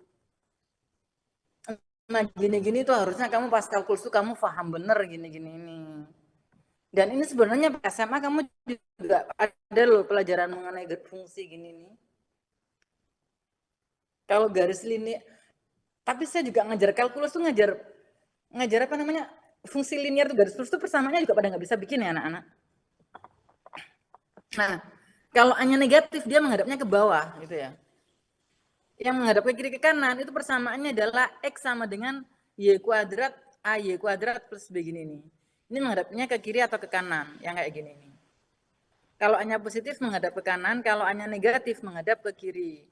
Nah, gini-gini tuh harusnya kamu pas kalkulus tuh kamu paham bener gini-gini ini. Dan ini sebenarnya SMA kamu juga ada loh pelajaran mengenai fungsi gini nih. Kalau garis linear, Tapi saya juga ngajar kalkulus tuh ngajar apa namanya, fungsi linear tuh garis lurus tuh persamaannya juga pada nggak bisa bikin ya anak-anak. Nah, kalau A-nya negatif dia menghadapnya ke bawah gitu ya. Yang menghadap ke kiri ke kanan itu persamaannya adalah X sama dengan Y kuadrat AY kuadrat plus B gini nih. Ini menghadapnya ke kiri atau ke kanan, yang kayak gini nih. Kalau A-nya positif menghadap ke kanan, kalau A-nya negatif menghadap ke kiri.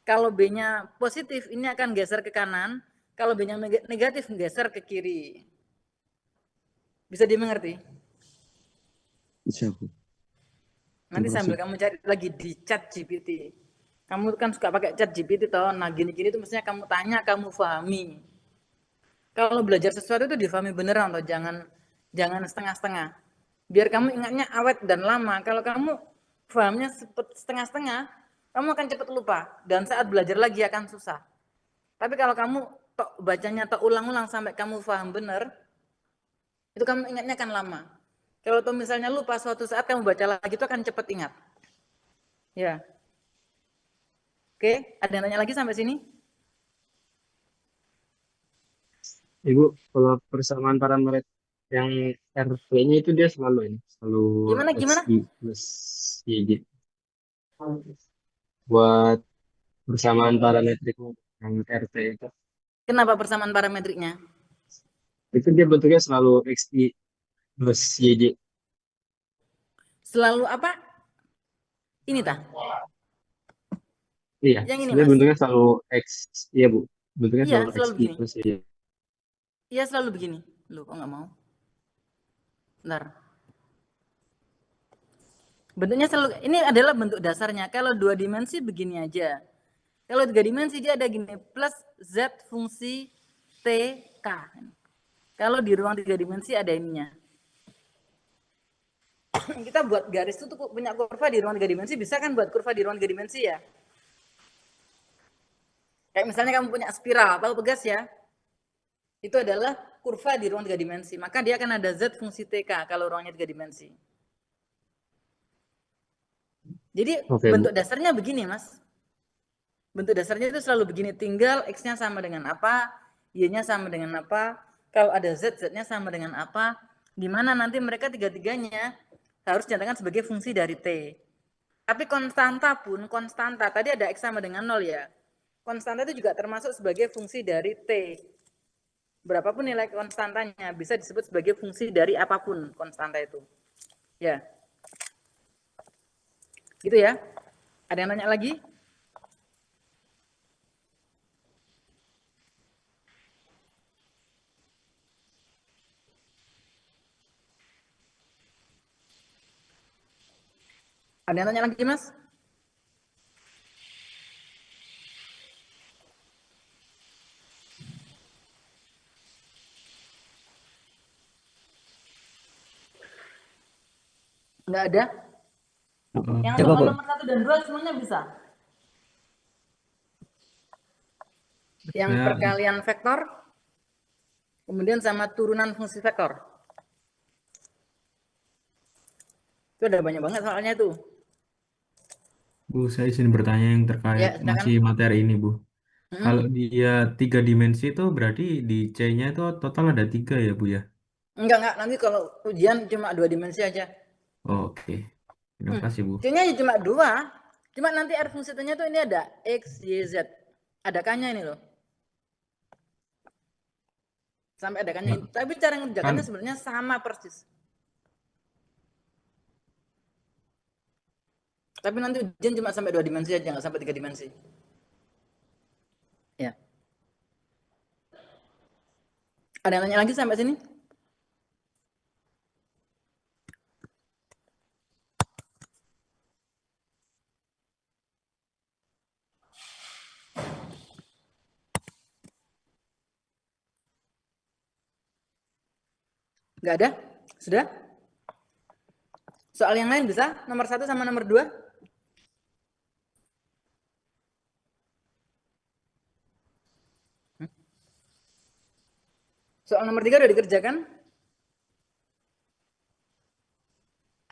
Kalau B-nya positif, ini akan geser ke kanan. Kalau B-nya negatif, geser ke kiri. Bisa dimengerti? Bisa, Bu. Nanti Terima sambil kasih. kamu cari lagi di chat GPT. Kamu kan suka pakai chat GPT toh. Nah gini-gini tuh mestinya kamu tanya, kamu pahami. Kalau belajar sesuatu itu difahami beneran loh. Jangan setengah-setengah. Biar kamu ingatnya awet dan lama. Kalau kamu pahamnya setengah-setengah, kamu akan cepat lupa. Dan saat belajar lagi akan susah. Tapi kalau kamu bacanya ulang-ulang sampai kamu paham bener, itu kamu ingatnya akan lama. Kalau tuh misalnya lupa suatu saat kamu baca lagi itu akan cepat ingat. Ya. Oke, ada yang tanya lagi sampai sini? Ibu, kalau persamaan parameter yang RT-nya itu dia selalu Gimana? XI plus YJ. Buat persamaan parametrik yang RT itu. Kenapa persamaan parametriknya? Itu dia bentuknya selalu XI plus YJ. Selalu apa? Ini tah? Iya, Yang ini dia mas? bentuknya selalu X. Iya, Bu. Bentuknya Iya, selalu selalu XI begini. plus YJ. Iya, selalu begini. Loh, kok nggak mau? Bentar. Bentuknya selalu, ini adalah bentuk dasarnya. Kalau 2 dimensi begini aja. Kalau 3 dimensi dia ada gini, plus Z fungsi T, K. Kalau di ruang 3 dimensi ada ininya. Kita buat garis itu tuh punya kurva di ruang 3 dimensi, bisa kan buat kurva di ruang 3 dimensi ya? Kayak misalnya kamu punya spiral, tahu pegas ya? Itu adalah kurva di ruang 3 dimensi. Maka dia akan ada Z fungsi TK kalau ruangnya 3 dimensi. Jadi Oke, Bu. bentuk dasarnya begini, Mas. Bentuk dasarnya itu selalu begini, tinggal X-nya sama dengan apa, Y-nya sama dengan apa, kalau ada Z, Z-nya sama dengan apa, di mana nanti mereka tiga-tiganya harus dinyatakan sebagai fungsi dari T. Tapi konstanta pun, konstanta, tadi ada X sama dengan 0 ya, konstanta itu juga termasuk sebagai fungsi dari T. Berapapun nilai konstantanya, bisa disebut sebagai fungsi dari apapun konstanta itu. Ya. Gitu ya. Ada yang nanya lagi? Ada yang tanya lagi, Mas? Enggak ada? Yang nomor 1 dan 2 semuanya bisa? Yang perkalian vektor, kemudian sama turunan fungsi vektor. Itu ada banyak banget soalnya tuh. Bu, saya izin bertanya yang terkait Ya, silakan. masih materi ini, Bu. Kalau dia 3 dimensi itu berarti di C-nya itu total ada 3 ya, Bu ya? Enggak. Nanti kalau ujian cuma 2 dimensi aja. Oke. Terima kasih, Bu. C-nya cuma 2. Cuma nanti R fungsi T-nya tuh ini ada X, Y, Z. Ada K-nya ini loh. Sampai ada K-nya. Tapi cara ngerjakannya sebenarnya sama persis. Tapi nanti ujian cuma sampai 2 dimensi aja, nggak sampai 3 dimensi. Ya. Ada yang tanya lagi sampai sini? Nggak ada? Sudah? Soal yang lain bisa? Nomor 1 sama nomor 2? Soal nomor 3 udah dikerjakan?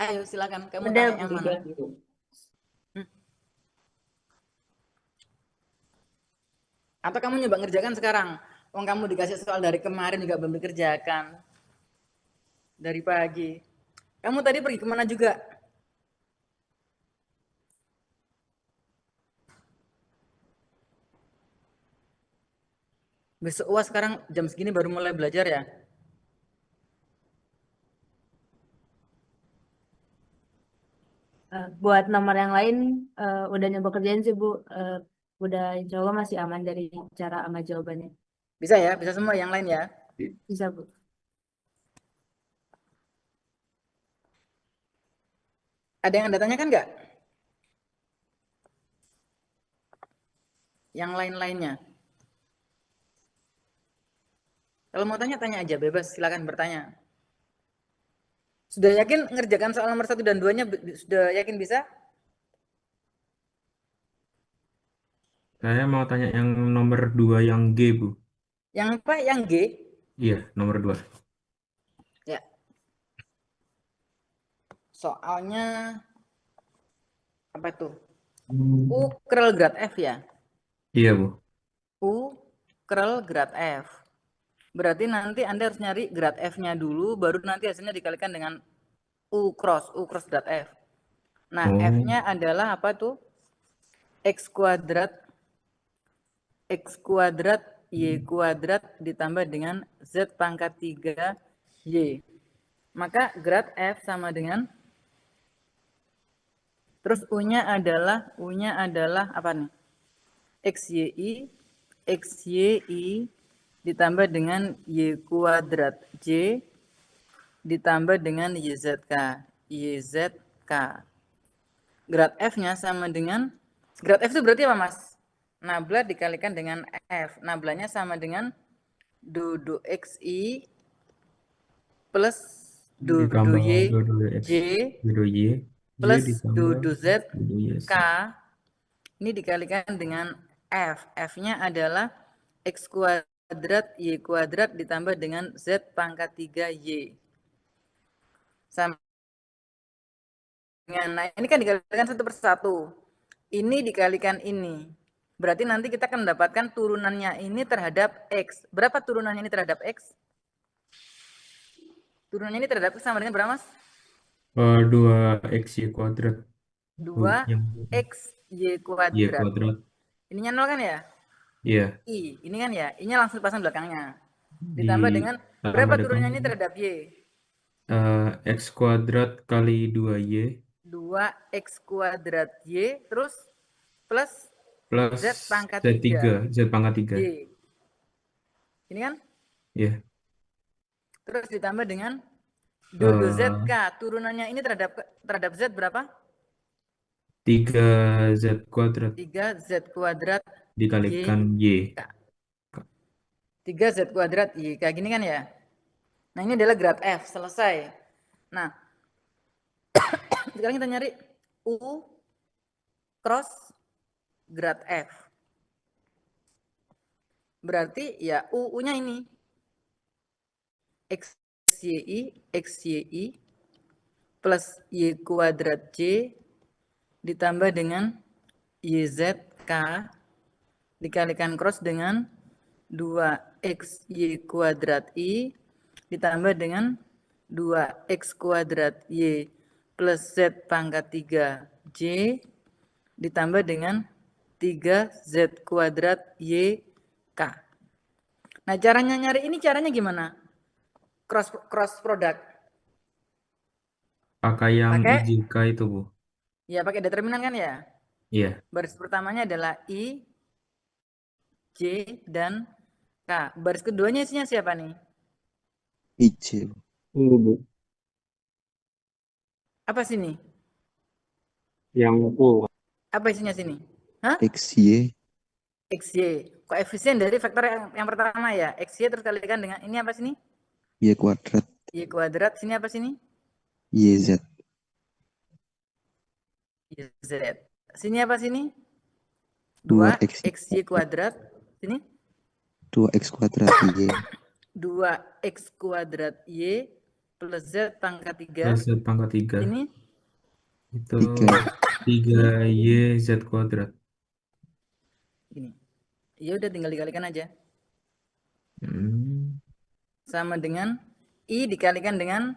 Ayo silakan, kamu tanya yang mana? Atau kamu nyoba ngerjakan sekarang? Wong kamu dikasih soal dari kemarin juga belum dikerjakan. Dari pagi. Kamu tadi pergi kemana juga? Besok UAS sekarang jam segini baru mulai belajar ya? Buat nomor yang lain udah nyoba kerjain sih Bu. Udah insya Allah masih aman dari cara sama jawabannya. Bisa ya? Bisa semua yang lain ya? Bisa Bu. Ada yang Anda tanyakan nggak? Yang lain-lainnya? Kalau mau tanya aja, bebas, silakan bertanya. Sudah yakin ngerjakan soal nomor 1 dan 2-nya? Sudah yakin bisa? Saya mau tanya yang nomor 2 yang G, Bu. Yang apa? Yang G? Iya, nomor 2. Ya. Soalnya apa itu? U curl grad F ya? Iya, Bu. U curl grad F. Berarti nanti Anda harus nyari grad F-nya dulu, baru nanti hasilnya dikalikan dengan U cross grad F. Nah, Oh. F-nya adalah apa tuh? X kuadrat Y kuadrat ditambah dengan Z pangkat 3 Y. Maka grad F sama dengan, terus U-nya adalah apa nih? XYI ditambah dengan Y kuadrat J ditambah dengan YZK. Grad F-nya sama dengan, grad F itu berarti apa Mas? Nabla dikalikan dengan F. Nablanya sama dengan du XI plus du Ditambah Y X, J Y, plus ditambah du Z YZ. K. Ini dikalikan dengan F. F-nya adalah X kuadrat Y kuadrat ditambah dengan Z pangkat 3 Y. Sama dengan, nah ini kan dikalikan satu persatu. Ini dikalikan ini. Berarti nanti kita akan mendapatkan turunannya ini terhadap X. Berapa turunannya ini terhadap X? Turunannya ini terhadap X sama dengan berapa Mas? 2XY kuadrat. 2XY Y kuadrat. kuadrat. Ininya 0 kan ya? Iya. I. Ini kan ya? Ini langsung pasang belakangnya. Ditambah dengan berapa turunannya ini terhadap Y? X kuadrat kali 2Y. 2X kuadrat Y terus plus Plus Z pangkat Z3. 3. Z pangkat 3. Y. Ini kan? Iya. Terus ditambah dengan du ZK. Turunannya ini terhadap Z berapa? 3Z kuadrat 3Z kuadrat dikalikan Y. 3Z kuadrat Y. Kayak gini kan ya? Nah ini adalah grad F. Selesai. Nah sekarang kita nyari U cross grad F. Berarti ya U-nya ini XYI plus Y kuadrat J ditambah dengan YZK dikalikan cross dengan 2XY kuadrat I ditambah dengan 2X kuadrat Y plus Z pangkat 3 J ditambah dengan 3Z kuadrat Y K. Nah caranya nyari ini caranya gimana? Cross product. Pakai yang IJK itu, Bu. Ya pakai determinan kan ya? Iya. Baris pertamanya adalah I, J, dan K. Baris keduanya isinya siapa nih? IJ. Bu. Apa sini? Yang U. Apa isinya sini? Hah? XY. XY. Koefisien dari vektor yang pertama ya. XY terus kalikan dengan ini apa sini? Y kuadrat. Y kuadrat. Sini apa sini? YZ. YZ. Sini apa sini? 2XY 2XY kuadrat. Sini? 2X kuadrat Y. 2X kuadrat Y plus Z pangkat 3. Plus Z pangkat 3. Ini? Itu 3Y Z kuadrat. Ini. Ya udah tinggal dikalikan aja. Hmm. Sama dengan I dikalikan dengan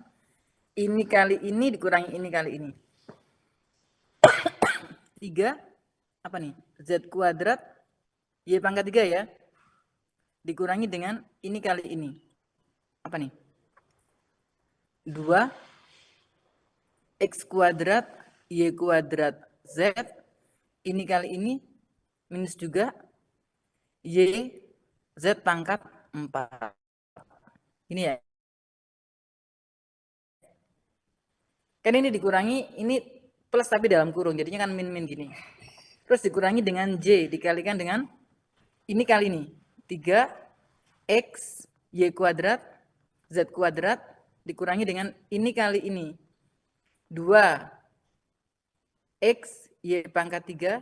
ini kali ini dikurangi ini kali ini. 3 apa nih? Z kuadrat Y pangkat 3 ya. Dikurangi dengan ini kali ini. Apa nih? 2 X kuadrat Y kuadrat Z ini kali ini minus juga Y Z pangkat 4. Ini ya. Kan ini dikurangi, ini plus tapi dalam kurung, jadinya kan min-min gini. Terus dikurangi dengan J, dikalikan dengan ini kali ini. 3 X Y kuadrat Z kuadrat dikurangi dengan ini kali ini. 2 X Y pangkat 3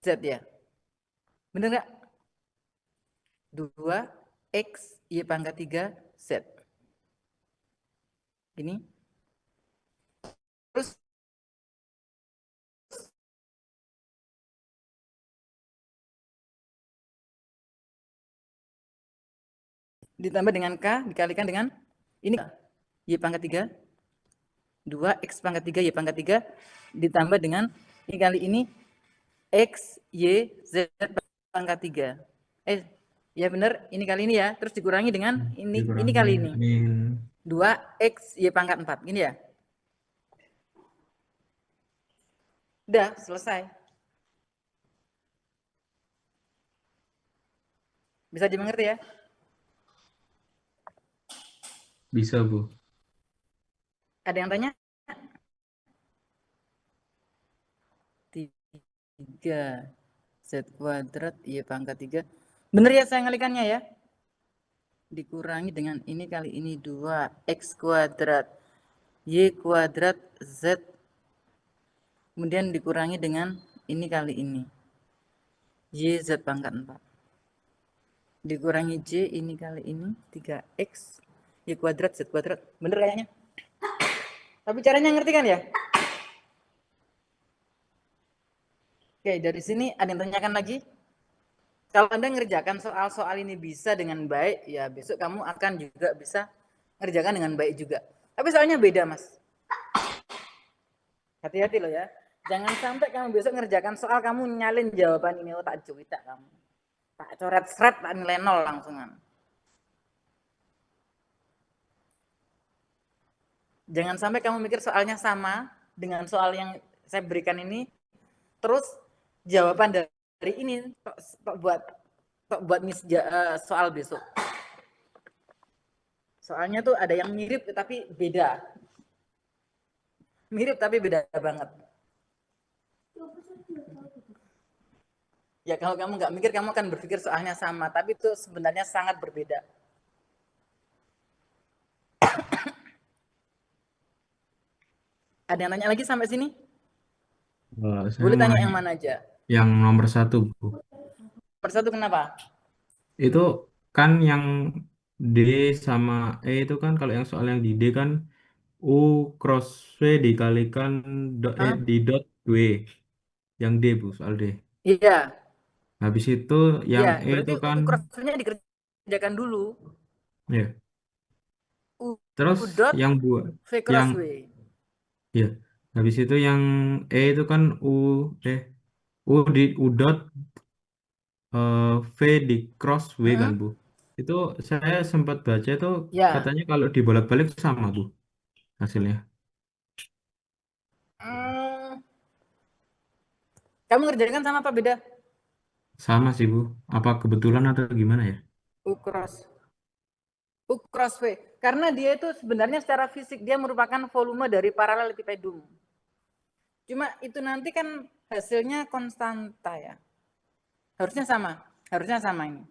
Z ya. Bener nggak? 2 X Y pangkat 3 Z. Ini. Terus ditambah dengan K dikalikan dengan ini Y pangkat 3 2 X pangkat 3 Y pangkat 3 ditambah dengan ini kali ini X Y Z pangkat 3. Ya benar, ini kali ini ya. Terus dikurangi dengan ini kali ini. 2 X Y pangkat 4. Gini ya. Udah, selesai. Bisa dimengerti ya? Bisa, Bu. Ada yang tanya? 3 Z kuadrat Y pangkat 3. Bener ya saya ngalikannya ya? Dikurangi dengan ini kali ini 2 X kuadrat Y kuadrat Z. Kemudian dikurangi dengan ini kali ini. Y Z pangkat 4. Dikurangi J ini kali ini 3X Y kuadrat Z kuadrat. Bener kayaknya? Tapi caranya ngerti kan ya? Oke, dari sini ada yang tanyakan lagi? Kalau Anda ngerjakan soal-soal ini bisa dengan baik, ya besok kamu akan juga bisa ngerjakan dengan baik juga. Tapi soalnya beda, Mas. Hati-hati loh ya. Jangan sampai kamu besok ngerjakan soal kamu nyalin jawaban ini, oh tak cuitak kamu. Tak coret seret, tak nilai 0 langsungan. Jangan sampai kamu mikir soalnya sama dengan soal yang saya berikan ini, terus jawaban dari ini buat soal besok. Soalnya tuh ada yang mirip tapi beda. Mirip tapi beda banget. Ya kalau kamu nggak mikir, kamu akan berpikir soalnya sama, tapi itu sebenarnya sangat berbeda. Ada yang tanya lagi sampai sini? Boleh tanya yang mana aja? Yang nomor 1, Bu. Nomor 1 kenapa? Itu kan yang D sama E itu kan, kalau yang soal yang di D kan U cross V dikalikan di dot W. Yang D, Bu, soal D. Iya. Habis itu yang Ya, E berarti itu kan, U cross-nya dikerjakan dulu. ya. U Terus dot yang buat V cross yang W. ya, habis itu yang E itu kan U dot V di cross W kan, Bu. Itu saya sempat baca itu Ya. katanya kalau dibolak-balik sama, Bu, hasilnya. Kamu ngerjakan sama apa beda? Sama sih, Bu. Apa kebetulan atau gimana ya? U cross V. Karena dia itu sebenarnya secara fisik dia merupakan volume dari paralelepipedum. Cuma itu nanti kan hasilnya konstanta ya. Harusnya sama ini.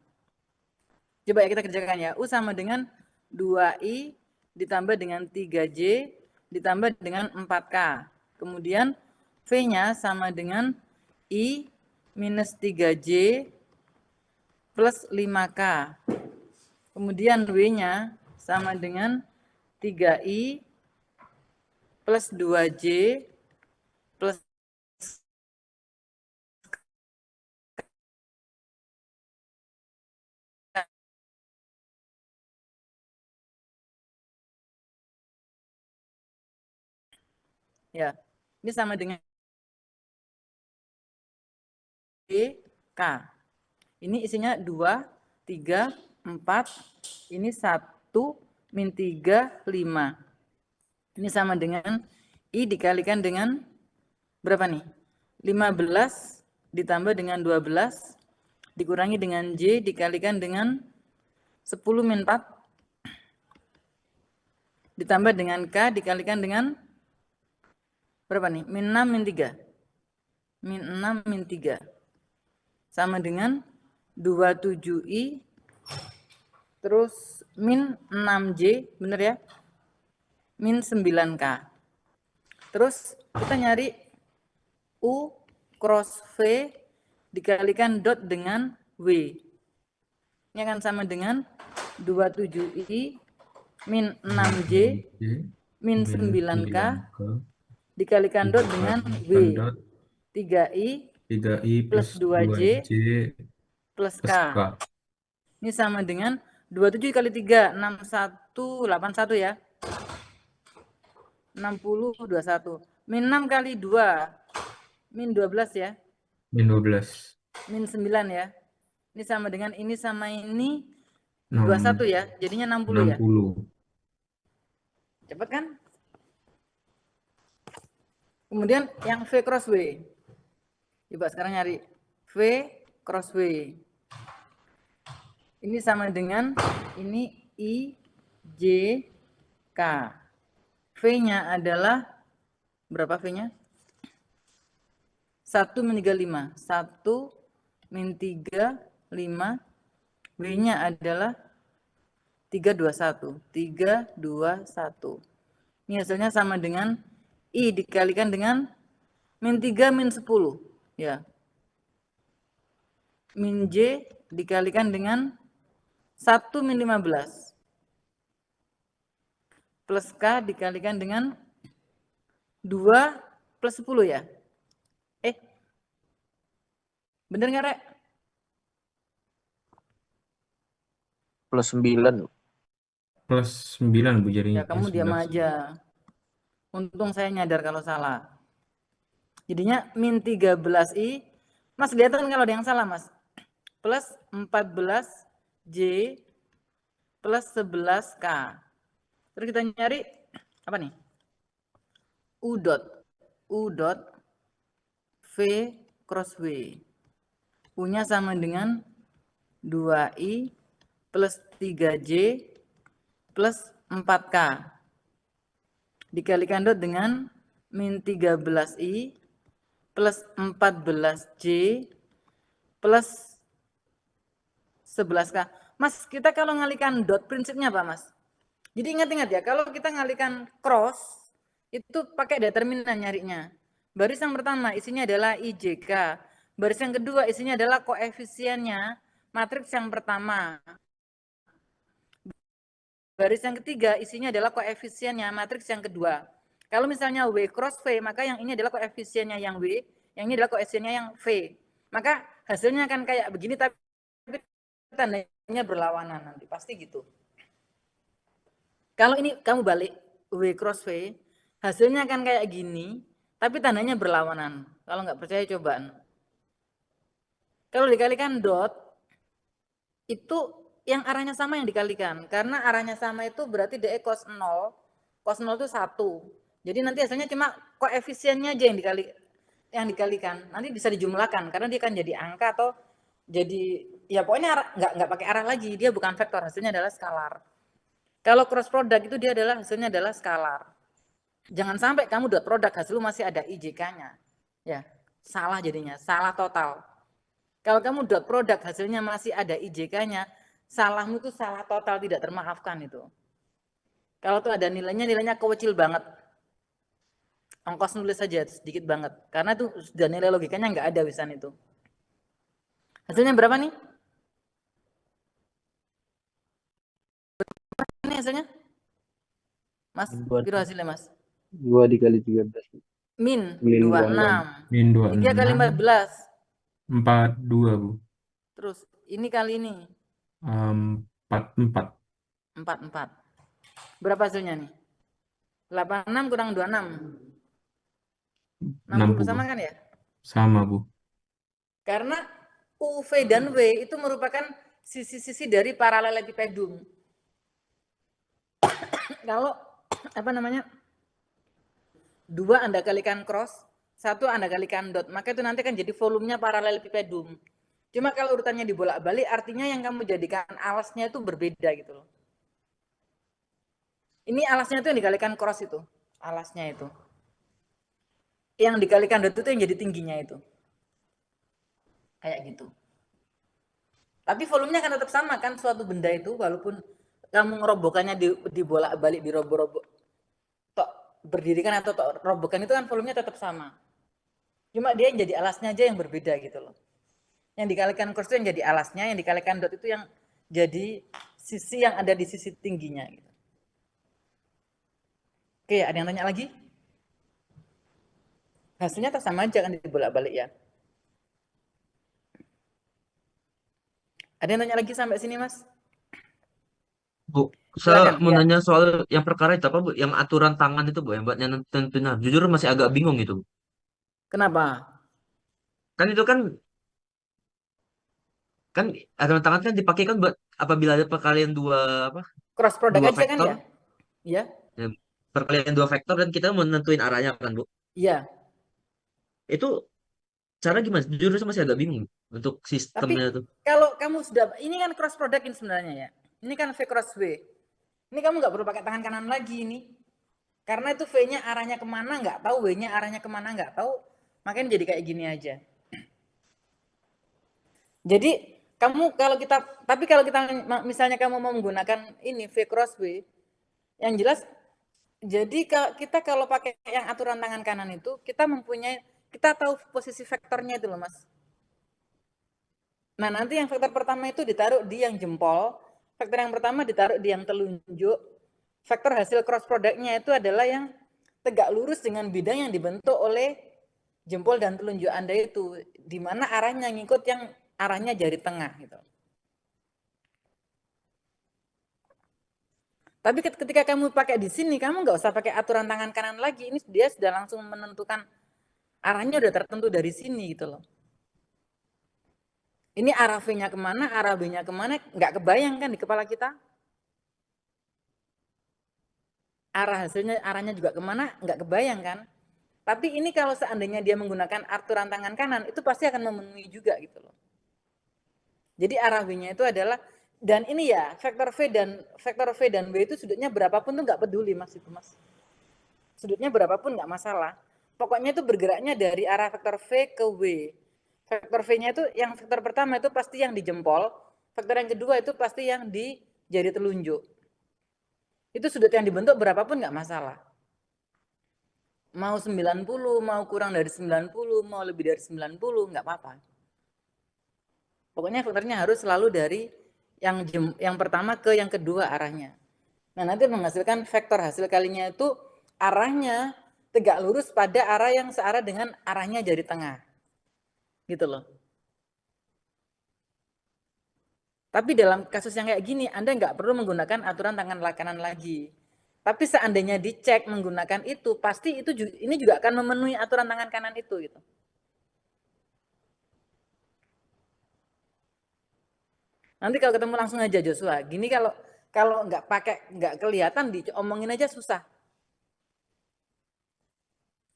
Coba ya kita kerjakan ya. U sama dengan 2I ditambah dengan 3J ditambah dengan 4K. Kemudian V-nya sama dengan I minus 3J plus 5K. Kemudian W-nya sama dengan 3I plus 2J plus Ya, ini sama dengan K. Ini isinya 2, 3, 4. Ini 1, min 3, 5. Ini sama dengan I dikalikan dengan berapa nih? 15 ditambah dengan 12 dikurangi dengan J dikalikan dengan 10 min 4 ditambah dengan K dikalikan dengan berapa nih? Min 6 min 3. Min 6 min 3. Sama dengan 27I terus min 6J, bener ya? Min 9K. Terus kita nyari U cross V dikalikan dot dengan W. Ini akan sama dengan 27I min 6J min 9K dikalikan dot dengan W. 3I 3I plus 2J plus K. Ini sama dengan 27 kali 3, 6181 ya. 60, 21. Min 6 kali 2, min 12 ya. Min 12. Min 9 ya. Ini sama dengan ini sama ini 21 ya. Jadinya 60 ya. 60. Cepat kan? Kemudian yang V cross W. Coba sekarang nyari V cross W. Ini sama dengan ini I, J, K. V-nya adalah berapa V-nya? 1 min 35. 1 min 3, 5. W-nya adalah 321. 321. Ini hasilnya sama dengan I dikalikan dengan min 3 min 10. Ya. Min J dikalikan dengan 1 min 15. Plus K dikalikan dengan 2 plus 10 ya. Bener nggak, Rek? Plus 9. Plus 9 Bu jadinya. Ya, kamu diam aja. Untung saya nyadar kalau salah. Jadinya min 13I. Mas, kelihatan kalau ada yang salah, Mas. Plus 14J plus 11K. Terus kita nyari apa nih? U dot V cross W. U-nya sama dengan 2I plus 3J plus 4K. Dikalikan dot dengan min 13I plus 14J plus 11K. Mas, kita kalau ngalikan dot prinsipnya apa, Mas? Jadi ingat-ingat ya, kalau kita ngalikan cross, itu pakai determinan nyarinya. Baris yang pertama isinya adalah IJK. Baris yang kedua isinya adalah koefisiennya matriks yang pertama. Baris yang ketiga isinya adalah koefisiennya matriks yang kedua. Kalau misalnya W cross V, maka yang ini adalah koefisiennya yang W, yang ini adalah koefisiennya yang V. Maka hasilnya akan kayak begini, tapi tandanya berlawanan nanti, pasti gitu. Kalau ini kamu balik W cross V, hasilnya akan kayak gini, tapi tandanya berlawanan. Kalau nggak percaya cobaan. Kalau dikalikan dot, itu yang arahnya sama yang dikalikan. Karena arahnya sama itu berarti DE cos 0. Cos 0 itu 1. Jadi nanti hasilnya cuma koefisiennya aja yang dikalikan. Nanti bisa dijumlahkan, karena dia akan jadi angka atau jadi, ya pokoknya nggak pakai arah lagi. Dia bukan vektor, hasilnya adalah skalar. Kalau cross product itu dia adalah hasilnya adalah skalar. Jangan sampai kamu dot product hasil masih ada IJK-nya. Ya, salah jadinya, salah total. Kalau kamu dot product hasilnya masih ada IJK-nya, salahmu itu salah total, tidak termaafkan itu. Kalau tuh ada nilainya kecil banget. Ongkos nulis saja sedikit banget. Karena tuh sudah nilai logikanya nggak ada wisan itu. Hasilnya berapa nih? Ini hasilnya? Mas, kira hasilnya, Mas? 2 dikali 13. Min 26. 26. Min 26. 3 kali 14. 42 Bu. Terus ini kali ini 44. 44. Berapa hasilnya nih? 86 kurang 26. 60 60. sama kan ya? Sama, Bu. Karena UV dan W itu merupakan sisi-sisi dari paralelepipedum. Kalau apa namanya? 2 Anda kalikan cross, 1 Anda kalikan dot, maka itu nanti kan jadi volumenya paralelepipedum. Cuma kalau urutannya dibolak-balik, artinya yang kamu jadikan alasnya itu berbeda gitu loh. Ini alasnya itu yang dikalikan cross itu, alasnya itu. Yang dikalikan dot itu yang jadi tingginya itu. Kayak gitu. Tapi volumenya kan tetap sama kan, suatu benda itu walaupun kamu ngerobokannya dibolak-balik, diroboh-roboh, tok berdirikan atau tok robokan itu kan volumenya tetap sama. Cuma dia yang jadi alasnya aja yang berbeda gitu loh. Yang dikalikan cross itu yang jadi alasnya, yang dikalikan dot itu yang jadi sisi yang ada di sisi tingginya gitu. Oke, ada yang tanya lagi? Hasilnya tak sama aja kan dibolak-balik ya. Ada yang tanya lagi sampai sini, Mas? Bu, Silakan, saya mau ya. nanya soal yang perkara itu apa, Bu? Yang aturan tangan itu, Bu, yang buat nentuin. Jujur masih agak bingung itu, Bu. Kenapa? Kan itu kan aturan tangan kan dipakai kan buat apabila ada perkalian dua Cross product dua aja kan vektor, ya? Iya. ya, perkalian dua vektor dan kita mau nentuin arahnya kan, Bu. Iya. Itu cara gimana? Jujur saya masih agak bingung untuk Tapi sistemnya tuh. kalau kamu sudah, ini kan cross product ini sebenarnya ya. Ini kan V cross V. Ini kamu nggak perlu pakai tangan kanan lagi ini. Karena itu V-nya arahnya kemana nggak tahu, W-nya arahnya kemana nggak tahu. Makanya jadi kayak gini aja. Jadi kamu tapi kalau kita misalnya kamu mau menggunakan ini V cross V, yang jelas, jadi kita kalau pakai yang aturan tangan kanan itu, kita tahu posisi vektornya itu loh, Mas. Nah, nanti yang vektor pertama itu ditaruh di yang jempol, vektor yang pertama ditaruh di yang telunjuk, vektor hasil cross product-nya itu adalah yang tegak lurus dengan bidang yang dibentuk oleh jempol dan telunjuk Anda itu, di mana arahnya ngikut yang arahnya jari tengah gitu. Tapi ketika kamu pakai di sini, kamu nggak usah pakai aturan tangan kanan lagi. Ini dia sudah langsung menentukan arahnya, udah tertentu dari sini gitu loh. Ini arah V-nya kemana, arah B-nya kemana, nggak kebayang kan di kepala kita? Arahnya juga kemana, nggak kebayang kan? Tapi ini kalau seandainya dia menggunakan aturan tangan kanan, itu pasti akan memenuhi juga gitu loh. Jadi arah B-nya itu adalah, dan ini ya, vektor V dan W itu sudutnya berapapun tuh nggak peduli, Mas, itu, Mas. Sudutnya berapapun nggak masalah. Pokoknya itu bergeraknya dari arah vektor V ke W. Vektor V-nya itu, yang vektor pertama itu pasti yang di jempol, vektor yang kedua itu pasti yang di jari telunjuk. Itu sudut yang dibentuk berapapun nggak masalah. Mau 90, mau kurang dari 90, mau lebih dari 90, nggak apa-apa. Pokoknya vektornya harus selalu dari yang pertama ke yang kedua arahnya. Nah, nanti menghasilkan vektor hasil kalinya itu arahnya tegak lurus pada arah yang searah dengan arahnya jari tengah. Gitu loh. Tapi dalam kasus yang kayak gini, Anda nggak perlu menggunakan aturan tangan kanan lagi. Tapi seandainya dicek menggunakan itu, pasti ini juga akan memenuhi aturan tangan kanan itu gitu. Nanti kalau ketemu langsung aja Joshua. Gini kalau nggak kelihatan diomongin aja susah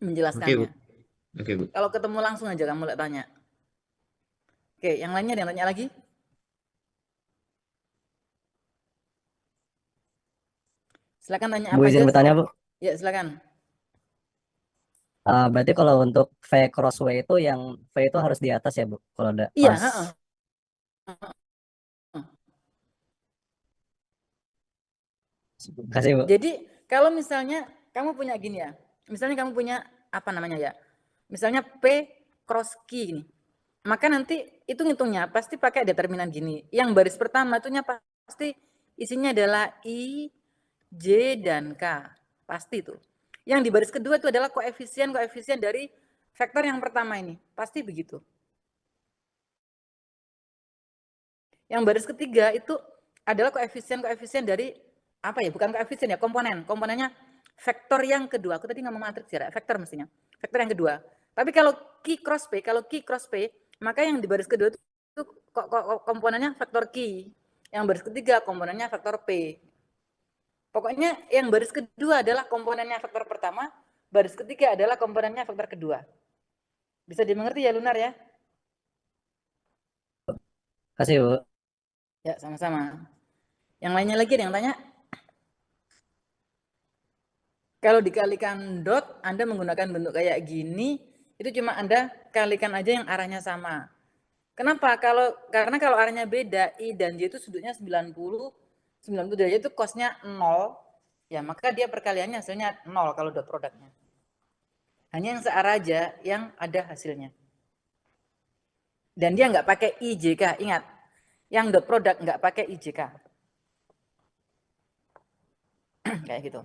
menjelaskannya. Oke, Bu. Kalau ketemu langsung aja kamu tanya. Oke, yang lainnya ada yang tanya lagi? Silakan tanya Bu, apa izin aja. bertanya, Bu. Ya, silakan. Berarti kalau untuk V crossway itu yang V itu harus di atas ya, Bu? Kalau ada Iya, pas. Kasih, Bu. Jadi kalau misalnya kamu punya gini ya, misalnya kamu punya apa namanya ya, misalnya P cross Q gini, maka nanti itu ngitungnya pasti pakai determinan gini. Yang baris pertama itunya pasti isinya adalah I, J, dan K. Pasti itu. Yang di baris kedua itu adalah koefisien dari vektor yang pertama ini. Pasti begitu. Yang baris ketiga itu adalah koefisien dari apa ya? Bukan koefisien ya, komponennya vektor yang kedua, aku tadi ngomong matriks ya, vektor mestinya. Vektor yang kedua. Tapi kalau Q cross P, maka yang di baris kedua itu komponennya vektor Q. Yang baris ketiga komponennya vektor P. Pokoknya yang baris kedua adalah komponennya vektor pertama, baris ketiga adalah komponennya vektor kedua. Bisa dimengerti ya, Lunar ya? Kasih, Bu. Ya, sama-sama. Yang lainnya lagi ada yang tanya? Kalau dikalikan dot, Anda menggunakan bentuk kayak gini, itu cuma Anda kalikan aja yang arahnya sama. Kenapa? Karena kalau arahnya beda, I dan J itu sudutnya 90 derajat itu cosnya 0, ya maka dia perkaliannya hasilnya 0 kalau dot produknya. Hanya yang searah aja yang ada hasilnya. Dan dia nggak pakai IJK, ingat. Yang dot product nggak pakai IJK. Kayak gitu.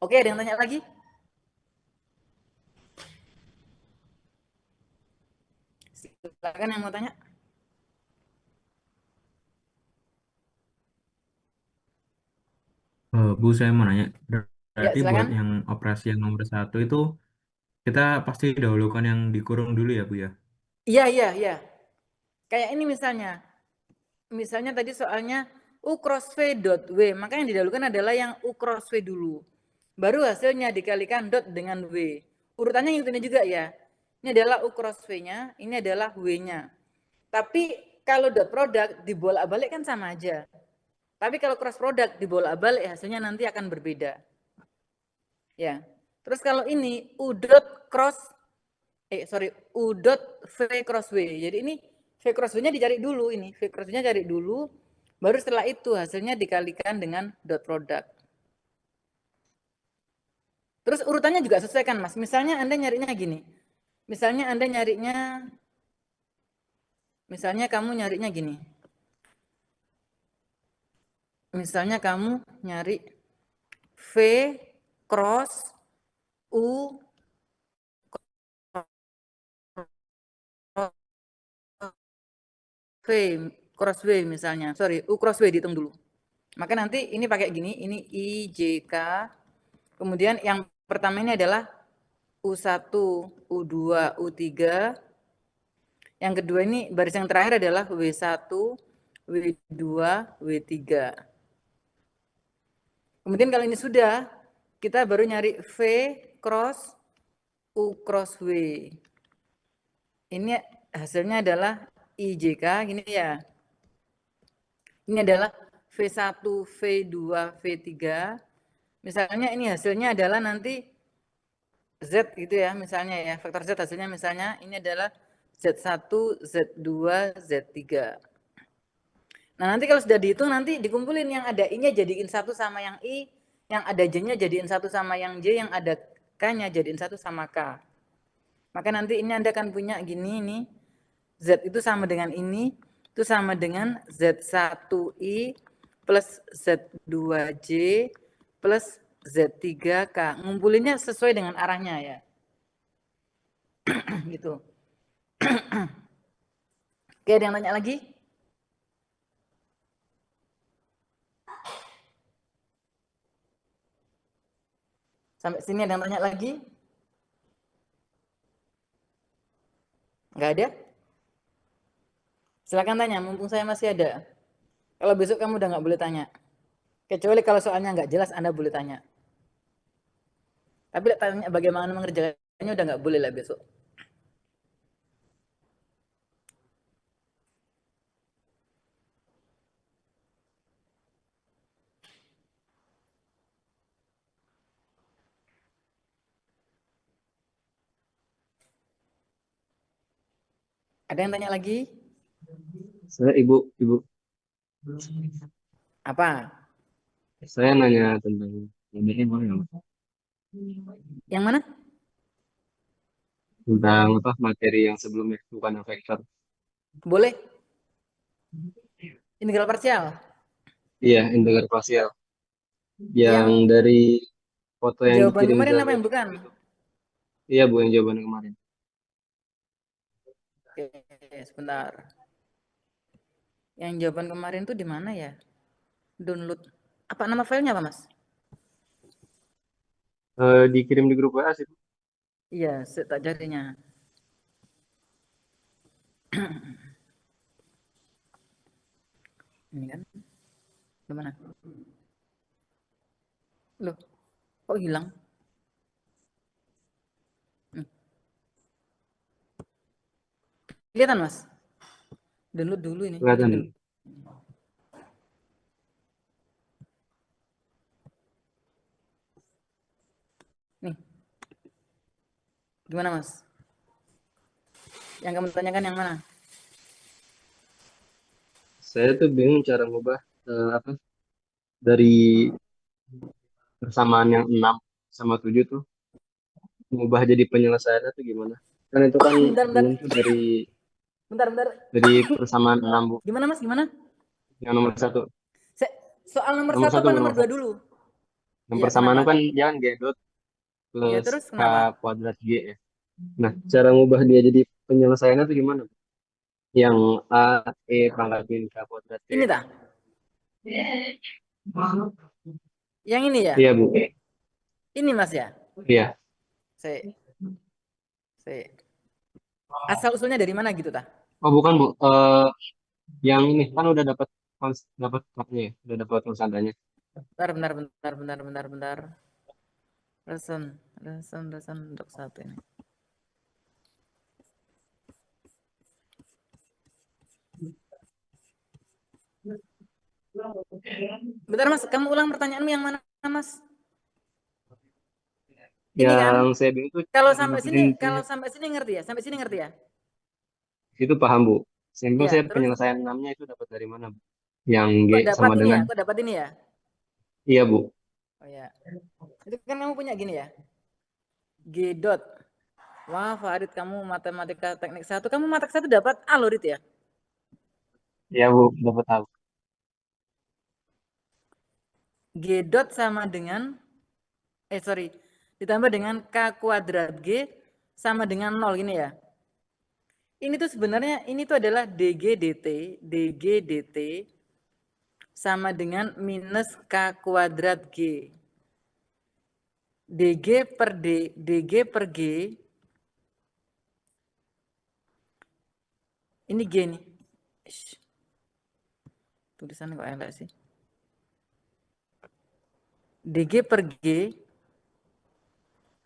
Oke, ada yang tanya lagi? Silakan yang mau tanya. Bu, saya mau nanya. Ya, Berarti buat silakan. yang operasi yang nomor 1 itu kita pasti dahulukan yang dikurung dulu ya, Bu ya? Iya. Kayak ini misalnya tadi soalnya U cross V dot W, maka yang didahulukan adalah yang U cross V dulu. Baru hasilnya dikalikan dot dengan W. Urutannya ngikutin juga ya. Ini adalah U cross V-nya, ini adalah W-nya. Tapi kalau dot product dibolak-balik kan sama aja. Tapi kalau cross product dibolak-balik hasilnya nanti akan berbeda. Ya. Terus kalau ini U dot V cross W. Jadi ini V cross W-nya dicari dulu ini. V cross W-nya cari dulu, baru setelah itu hasilnya dikalikan dengan dot product. Terus urutannya juga sesuaikan, Mas. Misalnya Anda nyarinya gini. Misalnya kamu nyarinya gini. Misalnya kamu nyari V cross U V cross W misalnya. Sorry, U cross W dihitung dulu. Maka nanti ini pakai gini, ini IJK. Kemudian yang pertama ini adalah U1, U2, U3. Yang kedua ini baris yang terakhir adalah W1, W2, W3. Kemudian kalau ini sudah, kita baru nyari V cross U cross W. Ini hasilnya adalah IJK, gini ya. Ini adalah V1, V2, V3. Misalnya ini hasilnya adalah nanti Z gitu ya, misalnya ya. Vektor Z hasilnya misalnya ini adalah Z1, Z2, Z3. Nah, nanti kalau sudah dihitung nanti dikumpulin yang ada I-nya jadiin 1 sama yang I, yang ada J-nya jadiin 1 sama yang J, yang ada K-nya jadiin 1 sama K. Maka nanti ini Anda akan punya gini nih. Z itu sama dengan ini, itu sama dengan Z1I plus Z2J plus Z3K. Ngumpulinnya sesuai dengan arahnya ya. Gitu. Oke, ada yang tanya lagi? Sampai sini ada yang tanya lagi? Enggak ada? Silakan tanya, mumpung saya masih ada. Kalau besok kamu udah nggak boleh tanya. Kecuali kalau soalnya nggak jelas, Anda boleh tanya. Tapi tanya bagaimana mengerjakannya udah nggak boleh lah besok. Ada yang tanya lagi? Saya Ibu. Apa? Saya nanya tentang ini boleh nggak? Yang mana? Tentang apa materi yang sebelumnya, bukan yang vektor. Boleh. Integral parsial. Iya, integral parsial. Yang dari foto yang Jawaban dikirim kemarin ke apa yang bukan? Iya, Bu, yang jawaban kemarin. Oke, sebentar. Yang jawaban kemarin tuh di mana ya? Download. Apa nama filenya apa, Mas? Dikirim di grup WA sih. Iya, tak jadinya. Ini kan. Gimana? Loh, kok hilang? Kelihatan, Mas? Download dulu ini. Kelihatan. Nih. Gimana, Mas? Yang kamu tanyakan yang mana? Saya tuh bingung cara ngubah apa dari persamaan yang 6 sama 7 tuh ngubah jadi penyelesaiannya tuh gimana? Kan itu kan belum tuh dari persamaan 6, Bu. Gimana, Mas? Gimana? Yang nomor 1. Soal nomor Nomor 1 1, apa Bu, nomor nomor 2 dulu? Yang Iya, persamaan kenapa? kan jangan G dot Ya, plus terus K kenapa? kuadrat G ya. Nah, cara ngubah dia jadi penyelesaiannya tuh gimana, Bu? Yang A, E pangkat min K kuadrat G. Ini tak? Yang ini ya? Iya, Bu. Ini, Mas ya? Iya. Asal usulnya dari mana gitu tak? Oh, bukan, Bu. Yang ini kan udah dapat tabnya ya, udah dapat konstantanya. Bentar. Lesson untuk 1 ini. Bentar, Mas, kamu ulang pertanyaanmu yang mana, Mas? Ini kan? Yang saya bingung tuh Kalau sampai sini ngerti ya? Sampai sini ngerti ya? itu paham, Bu. Simpel Ya, saya terus? penyelesaian 6-nya itu dapat dari mana, Bu? Yang G Kok dapat sama ini dengan ya? Kok dapat ini ya? Iya, Bu. Oh ya. Itu kan kamu punya gini ya? G dot. Wah, Farid, kamu matematika teknik 1. Kamu matek 1 dapat A loh, Rit ya? Iya, Bu, dapat tahu. G dot sama dengan ditambah dengan K kuadrat G sama dengan 0 gini ya. Ini tuh sebenarnya ini tuh adalah DG dt sama dengan minus K kuadrat G. DG per G ini G nih. Tulisannya kok elek sih. DG per G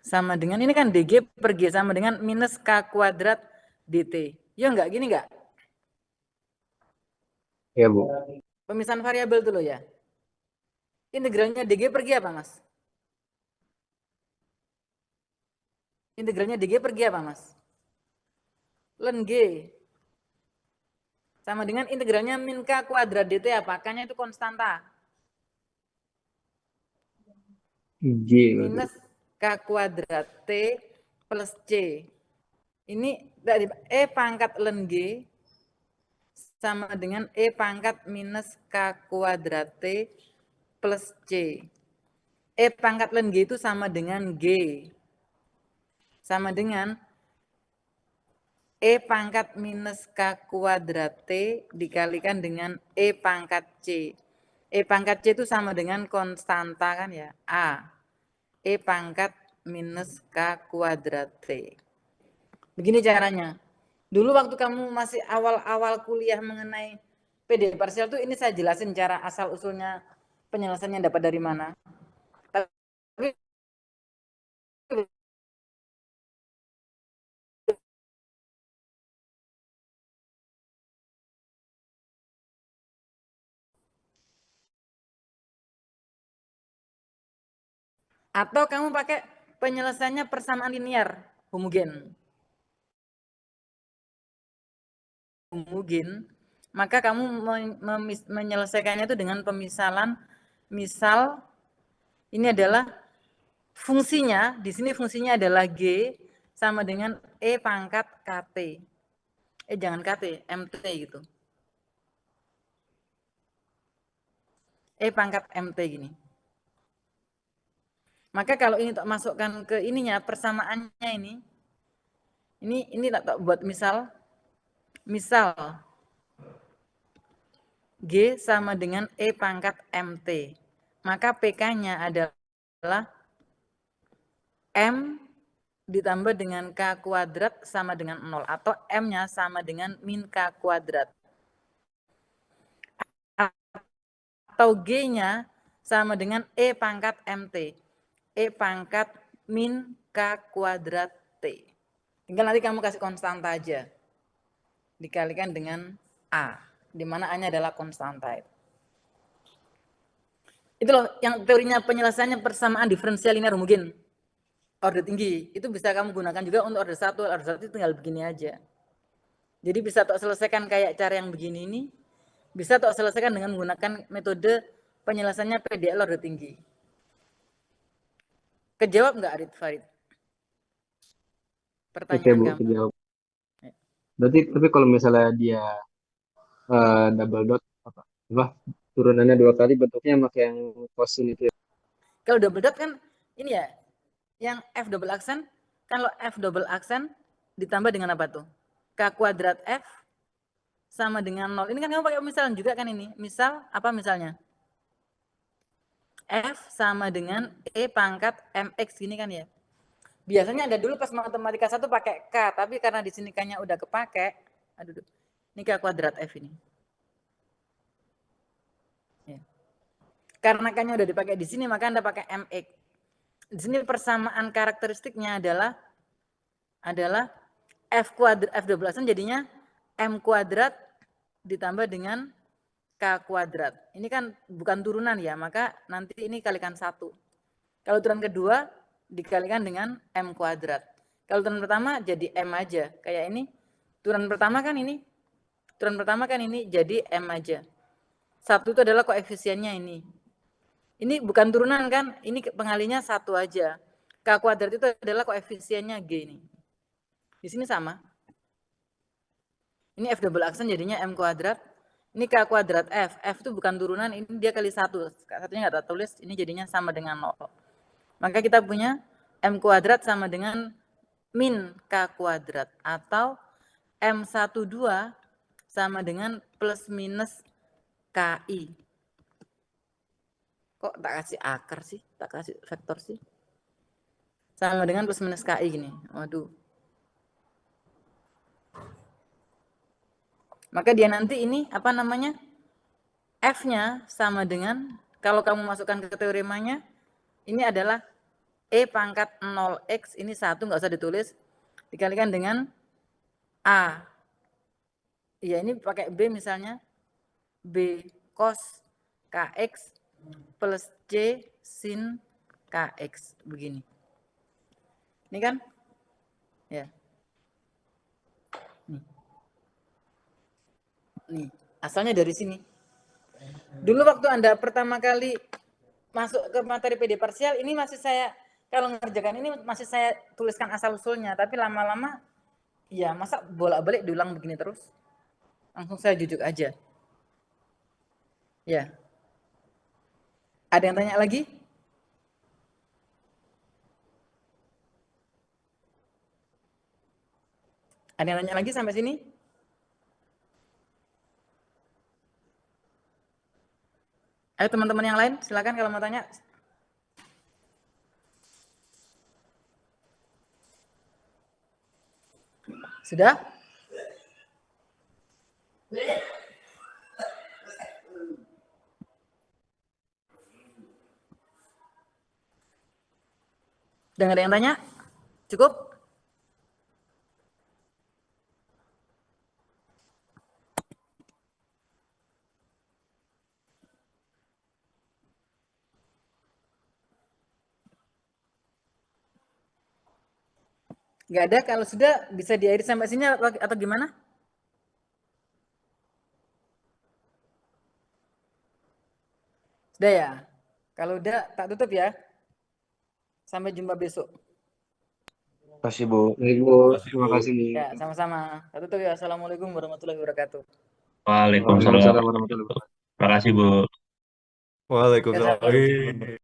sama dengan, ini kan DG per G sama dengan minus K kuadrat DT. Ya enggak, gini enggak? Iya, Bu. Pemisahan variabel dulu ya. Integralnya DG per G apa, Mas? Integralnya DG per G apa, Mas? Ln G. Sama dengan integralnya min K kuadrat DT apa? K-nya itu konstanta. G. Minus K kuadrat T plus C. Ini dari E pangkat ln G sama dengan E pangkat minus K kuadrat T plus C. E pangkat ln G itu sama dengan G. Sama dengan E pangkat minus K kuadrat T dikalikan dengan E pangkat C. E pangkat C itu sama dengan konstanta kan ya, A. E pangkat minus K kuadrat T. Begini caranya. Dulu waktu kamu masih awal-awal kuliah mengenai PD parsial tuh ini saya jelasin cara asal usulnya penyelesaiannya dapat dari mana. Tapi atau kamu pakai penyelesaiannya persamaan linear homogen, maka kamu menyelesaikannya itu dengan pemisalan. Misal ini adalah fungsinya, di sini fungsinya adalah G sama dengan E pangkat KT. Jangan KT, MT gitu. E pangkat MT gini. Maka kalau ini tak masukkan ke ininya, persamaannya ini tak buat misal G sama dengan E pangkat MT. Maka PK-nya adalah M ditambah dengan K kuadrat sama dengan 0. Atau M-nya sama dengan min K kuadrat. Atau G-nya sama dengan E pangkat MT. E pangkat min K kuadrat T. Tinggal nanti kamu kasih konstanta aja. Dikalikan dengan A. Di mana A-nya adalah konstanta. Itu loh yang teorinya penyelesaiannya persamaan diferensial linear homogen. Order tinggi. Itu bisa kamu gunakan juga untuk order 1. Order 1 tinggal begini aja. Jadi bisa tok selesaikan kayak cara yang begini ini. Bisa tok selesaikan dengan menggunakan metode penyelesaiannya PDL order tinggi. Kejawab nggak Arid Farid? Pertanyaan Bu, kamu. kejawab. Berarti tapi kalau misalnya dia double dot apa turunannya 2 kali bentuknya pakai yang kosin itu ya. Kalau double dot kan ini ya, yang F double aksen, kalau F double aksen ditambah dengan apa tuh? K kuadrat F sama dengan 0. Ini kan kamu pakai misalan juga kan ini. Misal apa misalnya? F sama dengan E pangkat MX gini kan ya. Biasanya ada dulu pas matematika 1 pakai K, tapi karena di sini K-nya udah kepake, aduh, ini K kuadrat F ini. Ya. Karena K-nya udah dipakai di sini, maka Anda pakai MX. Di sini persamaan karakteristiknya adalah F kuadrat, F double aksen jadinya M kuadrat ditambah dengan K kuadrat. Ini kan bukan turunan ya, maka nanti ini kalikan 1. Kalau turunan kedua dikalikan dengan M kuadrat. Kalau turunan pertama jadi M aja. Kayak ini, turunan pertama kan ini. Turunan pertama kan ini jadi M aja. 1 itu adalah koefisiennya ini. Ini bukan turunan kan, ini pengalinya 1 aja. K kuadrat itu adalah koefisiennya G ini. Di sini sama. Ini F double aksen jadinya M kuadrat. Ini K kuadrat F. F itu bukan turunan, ini dia kali 1. Satunya nggak tertulis, ini jadinya sama dengan 0. Maka kita punya M kuadrat sama dengan min K kuadrat. Atau M12 sama dengan plus minus KI. Kok tak kasih akar sih? Tak kasih vektor sih? Sama dengan plus minus KI gini. Waduh. Maka dia nanti ini apa namanya? F-nya sama dengan, kalau kamu masukkan ke teoremanya, ini adalah E pangkat 0X, ini 1, nggak usah ditulis, dikalikan dengan A. Ya ini pakai B misalnya, B cos KX plus C sin KX, begini. Ini kan? Ya. Nih, asalnya dari sini. Dulu waktu Anda pertama kali masuk ke materi PD parsial, ini masih saya, kalau ngerjakan ini masih saya tuliskan asal-usulnya, tapi lama-lama, ya masa bolak-balik diulang begini terus? Langsung saya jujuk aja. Ya. Ada yang tanya lagi? Ada yang tanya lagi sampai sini? Ayo teman-teman yang lain, silakan kalau mau tanya. Sudah? Udah nggak ada yang tanya? Cukup? Nggak ada, kalau sudah bisa diakhiri sampai sini atau gimana? Sudah ya? Kalau udah, tak tutup ya. Sampai jumpa besok. Terima kasih Bu. Baik Bu, terima kasih nih. Ya, sama-sama. Tak tutup ya. Assalamualaikum warahmatullahi wabarakatuh. Waalaikumsalam warahmatullahi wabarakatuh. Terima kasih, Bu. Waalaikumsalam.